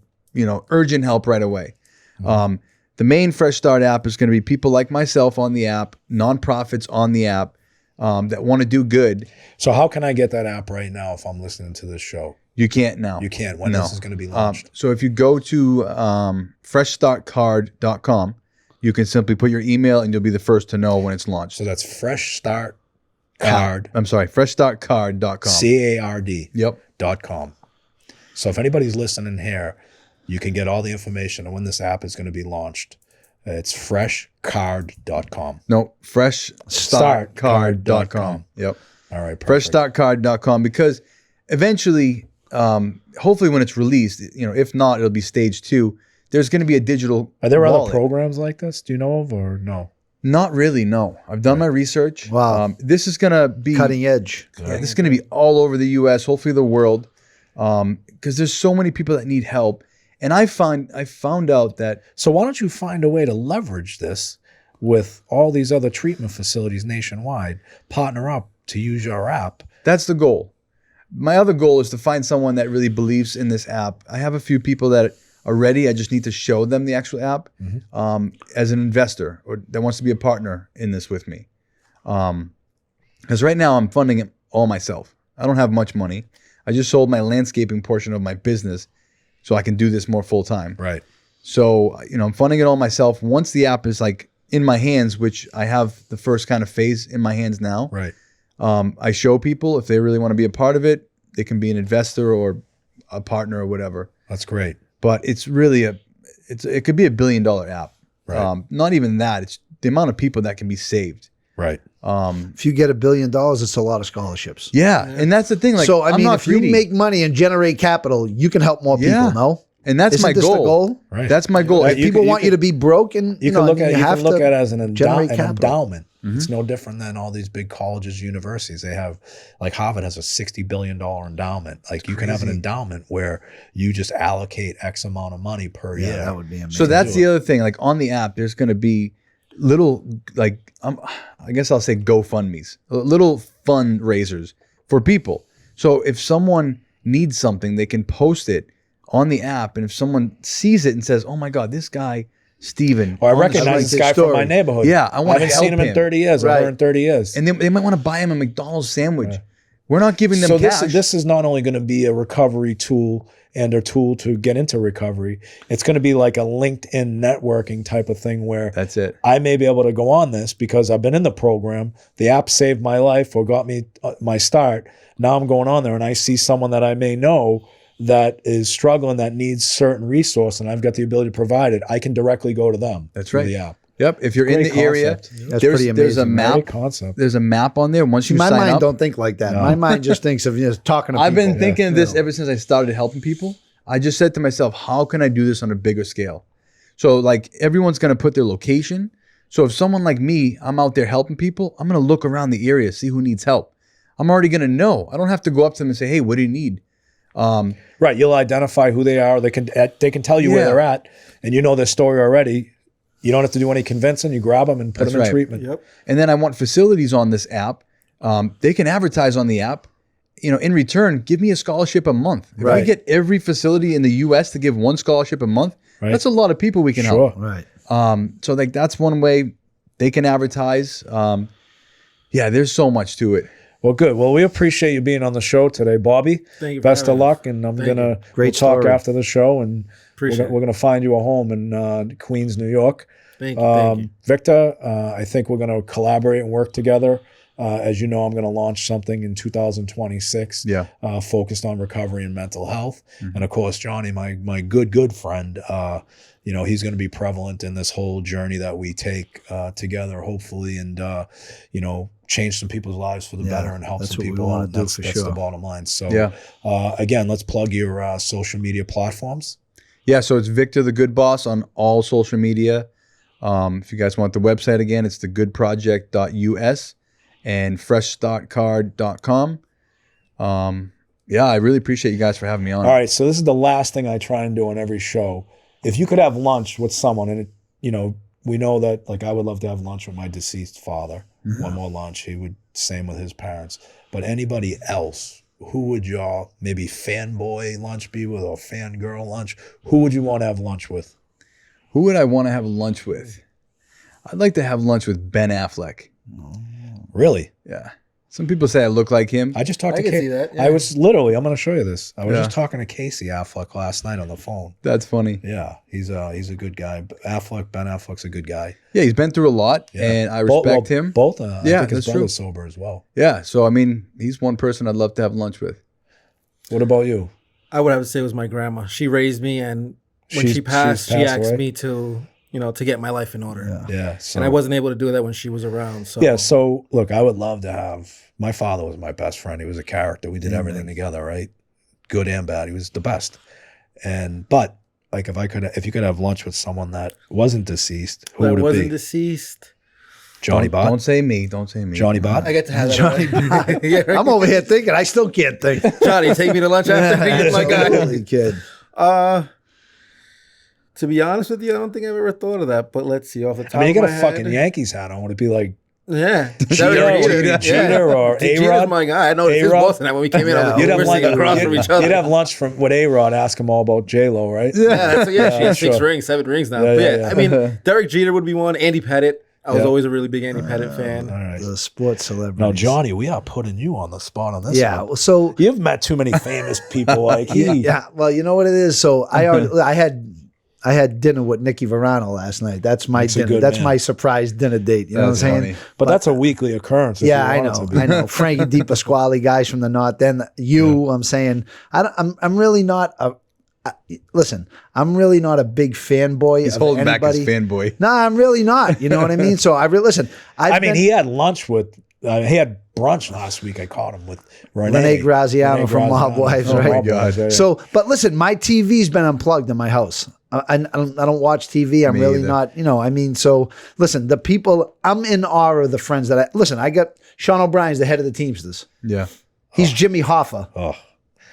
urgent help right away. The main Fresh Start app is going to be people like myself on the app, nonprofits on the app that want to do good. So how can I get that app right now if I'm listening to this show? You can't now. You can't when No. this is going to be launched. So if you go to FreshStartCard.com, you can simply put your email and you'll be the first to know when it's launched. So that's FreshStart Card. I'm sorry, FreshStartCard.com. CARD. Yep. .com. So if anybody's listening here, you can get all the information on when this app is going to be launched. It's freshcard.com. No, FreshStartCard.com. Yep. All right, perfect. FreshStartCard.com, because eventually, hopefully when it's released, if not, it'll be stage 2. There's going to be a digital Are there wallet. other programs like this? Do you know of or no? Not really, no. I've done my research. Wow. This is going to be Cutting edge. Yeah, this is going to be all over the U.S., hopefully the world, because there's so many people that need help. And I found out that So why don't you find a way to leverage this with all these other treatment facilities nationwide, partner up to use your app? that's the goal. My other goal is to find someone that really believes in this app. I have a few people that are ready. I just need to show them the actual app as an investor or that wants to be a partner in this with me. Because right now I'm funding it all myself. I don't have much money. I just sold my landscaping portion of my business so I can do this more full time. Right. So, I'm funding it all myself. Once the app is like in my hands, which I have the first kind of phase in my hands now, Right. I show people if they really want to be a part of it, they can be an investor or a partner or whatever. That's great. But it's really it could be $1 billion app. Right. Not even that. It's the amount of people that can be saved. Right. If you get $1 billion, it's a lot of scholarships. Yeah. And that's the thing. Like, So, I'm not if you greedy. make money and generate capital, you can help more people, Yeah. no? And that's Isn't my this goal. the goal? Right. That's my goal. Right, If you People can- want you to be broke, and You can look at you you have can look to at it as an generate capital. endowment. It's no different than all these big colleges, universities. They have, like Harvard has a $60 billion endowment. Like you can have an endowment where you just allocate X amount of money per year. That would be amazing. So that's the other thing. Like on the app, there's going to be little, like, I guess I'll say GoFundMes, little fundraisers for people. So if someone needs something, they can post it on the app. And if someone sees it and says, oh my God, this guy, Steven. Or I on the recognize street- this guy from story. my neighborhood. Yeah, I wanna haven't seen help him in him. 30 years, Right. 130 years. And they might want to buy him a McDonald's sandwich. We're not giving them So cash. this is not only going to be a recovery tool and a tool to get into recovery. It's going to be like a LinkedIn networking type of thing where That's it. I may be able to go on this because I've been in the program. The app saved my life or got me my start. Now I'm going on there and I see someone that I may know that is struggling, that needs certain resource, and I've got the ability to provide it. I can directly go to them. That's through right. The app. Yep. If you're in Great the area, concept. That's there's pretty there's a amazing. map. Great concept. There's a map on there. Once you My sign mind up, don't think like that. My mind just thinks of talking to I've people. been thinking of this ever since I started helping people. I just said to myself, how can I do this on a bigger scale? So like everyone's going to put their location. So if someone like me, I'm out there helping people, I'm going to look around the area, see who needs help. I'm already going to know. I don't have to go up to them and say, hey, what do you need? Right. You'll identify who they are. They can tell you where Yeah. they're at, and you know their story already. You don't have to do any convincing. You grab them and put That's them in right. treatment. Yep. And then I want facilities on this app. They can advertise on the app. In return, give me a scholarship a month. If I Right. get every facility in the U.S. to give one scholarship a month, Right. that's a lot of people we can Sure. help. Right. So like that's one way they can advertise. Yeah, there's so much to it. Well, good. Well, we appreciate you being on the show today, Bobby. Thank you for Best of having us. luck, and I'm gonna Great we'll talk story. after the show, and Appreciate we're gonna find you a home in Queens, New York. Thank you. Thank you. Victor, I think we're gonna collaborate and work together. As you know, I'm gonna launch something in 2026. Yeah. Focused on recovery and mental health, and of course, Johnny, my good friend. He's going to be prevalent in this whole journey that we take together, hopefully, and change some people's lives for the Yeah, better and help that's some what we people wanna out. do That's for the sure. bottom line. So, Yeah. Again, let's plug your social media platforms. Yeah, so it's Victor the Good Boss on all social media. If you guys want the website again, it's thegoodproject.us and freshstartcard.com. Yeah, I really appreciate you guys for having me on. All right, so this is the last thing I try and do on every show. If you could have lunch with someone, and we know that, like, I would love to have lunch with my deceased father. One more lunch. He would, same with his parents. But anybody else, who would y'all maybe fanboy lunch be with or fangirl lunch? Who would you want to have lunch with? Who would I want to have lunch with? I'd like to have lunch with Ben Affleck. Really? Yeah. Some people say I look like him. I just talked I to can see Casey. that, yeah. I was literally, I'm going to show you this. I was Yeah. just talking to Casey Affleck last night on the phone. That's funny. Yeah, he's a good guy. Ben Affleck's a good guy. Yeah, he's been through a lot, and I respect him. Both, I Yeah, think his that's true. brother's sober as well. Yeah, so I mean, he's one person I'd love to have lunch with. What about you? I would have to say it was my grandma. She raised me, and when She's she passed, she passed asked away? me to, to get my life in order. Yeah, so, And I wasn't able to do that when she was around. So Yeah, so look, I would love to have. My father was my best friend. He was a character. We did everything together, right? Good and bad. He was the best. But like, if you could have lunch with someone that wasn't deceased, who that would it wasn't be? deceased. Johnny Bott. Don't say me. Don't say me. Johnny Bott. I get to have that. Johnny Bott. Yeah, right. I'm over here thinking. I still can't think. Johnny, take me to lunch after. You're my guy. Holy kid. To be honest with you, I don't think I've ever thought of that. But let's see, off the top I mean, you of got my a fucking head, Yankees hat on. Would it be like Yeah, Jeter or Jeter's A-Rod? my guy. I know his A-Rod? Boston when we came in. I was like, You'd have we're sitting across from each other. You'd have lunch with A-Rod, ask him all about J-Lo, right? Yeah, she has sure. 6 rings, 7 rings now. Yeah, But yeah, yeah, yeah. I mean, Derek Jeter would be one. Andy Pettit. I was Yeah. always a really big Andy Pettit fan. All right. The sports celebrity. Now, Johnny, we are putting you on the spot on this Yeah. one. Well, so You've met too many famous people like he. yeah. Well, you know what it is. So I had dinner with Nicky Verano last night. That's my He's a dinner. good That's man. my surprise dinner date. You know what I'm That's saying? funny. But that's a weekly occurrence. if Yeah, you I want it know. to be. I know. Frankie DiPasquale, guys from the North. Then I'm saying, I'm really not a. Listen, I'm really not a big fanboy. He's of holding back anybody. his fanboy. No, I'm really not. You know what I mean? So listen. I mean, he had lunch with, he had brunch last week. I caught him with Renee Graziano from Mob Wives, right? my God. So, but listen, my TV's been unplugged in my house. I don't watch TV. I'm Me really either. not, I mean, so listen, the people, I'm in awe of the friends that I got Sean O'Brien's the head of the Teamsters. Yeah. He's Jimmy Hoffa. Oh,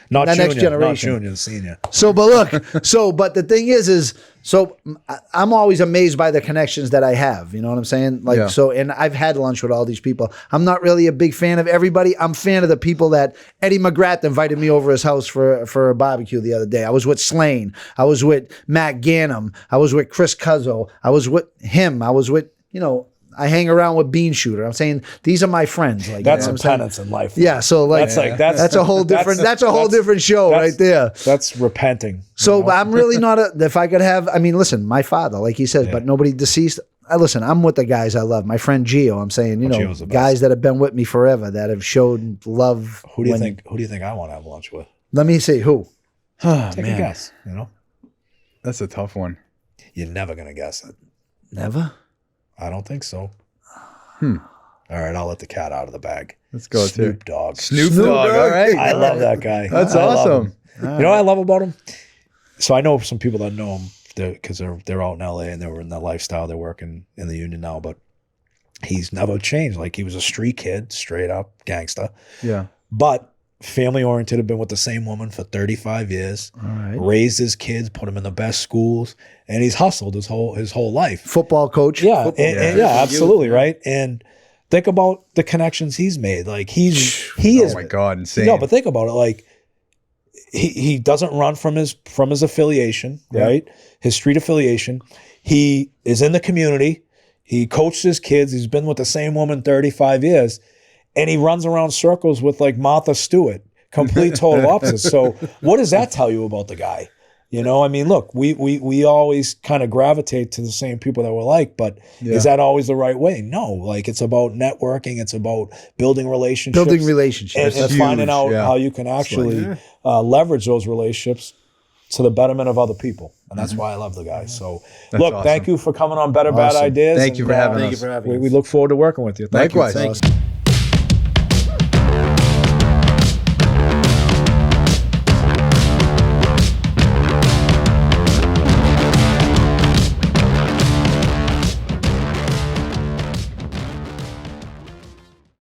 not The junior, next generation. not junior, the senior. So, but look, but the thing is I'm always amazed by the connections that I have. You know what I'm saying? Like, Yeah. so, and I've had lunch with all these people. I'm not really a big fan of everybody. I'm a fan of the people that Eddie McGrath invited me over his house for a barbecue the other day. I was with Slane. I was with Matt Gannum. I was with Chris Cuzzo. I was with him. I was with, I hang around with Bean Shooter. I'm saying these are my friends. Like, That's you know a what I'm saying? penance in life. Yeah. So like, that's a whole different, that's a whole different show right there. That's repenting. So I'm really not if I could have, I mean, listen, my father, like he says, but nobody deceased. Listen, I'm with the guys I love. My friend Gio, I'm saying, Gio's the best. guys that have been with me forever, that have showed love. Who do you think I want to have lunch with? Let me see, who? Take a guess, That's a tough one. You're never going to guess it. Never? I don't think so. All right, I'll let the cat out of the bag. Let's go Snoop to Dogg. Snoop Dogg. All right. I love that guy. That's I love awesome. him. You know what I love about him? So I know some people that know him because they're out in LA and they were in that lifestyle. They're working in the union now, but he's never changed. Like, he was a street kid, straight up gangster, Yeah. but family oriented. Had been with the same woman for 35 years. All right. Raised his kids, put them in the best schools, and he's hustled his whole life. Football coach? Yeah, and Yeah. absolutely, right. And think about the connections he's made. Like, he Oh is. my God, insane. No, but think about it. Like, he doesn't run from his affiliation, right? His street affiliation. He is in the community. He coaches his kids. He's been with the same woman 35 years, and he runs around circles with like Martha Stewart, complete total opposites. So, what does that tell you about the guy? I mean, look, we always kind of gravitate to the same people that we're like, but is that always the right way? No, like, it's about networking. It's about building relationships. And finding out how you can actually leverage those relationships to the betterment of other people. And that's why I love the guy. So, look, awesome. thank you for coming on Better Bad Ideas. Thank you for having us. We look forward to working with you. Thank Likewise. you. Awesome.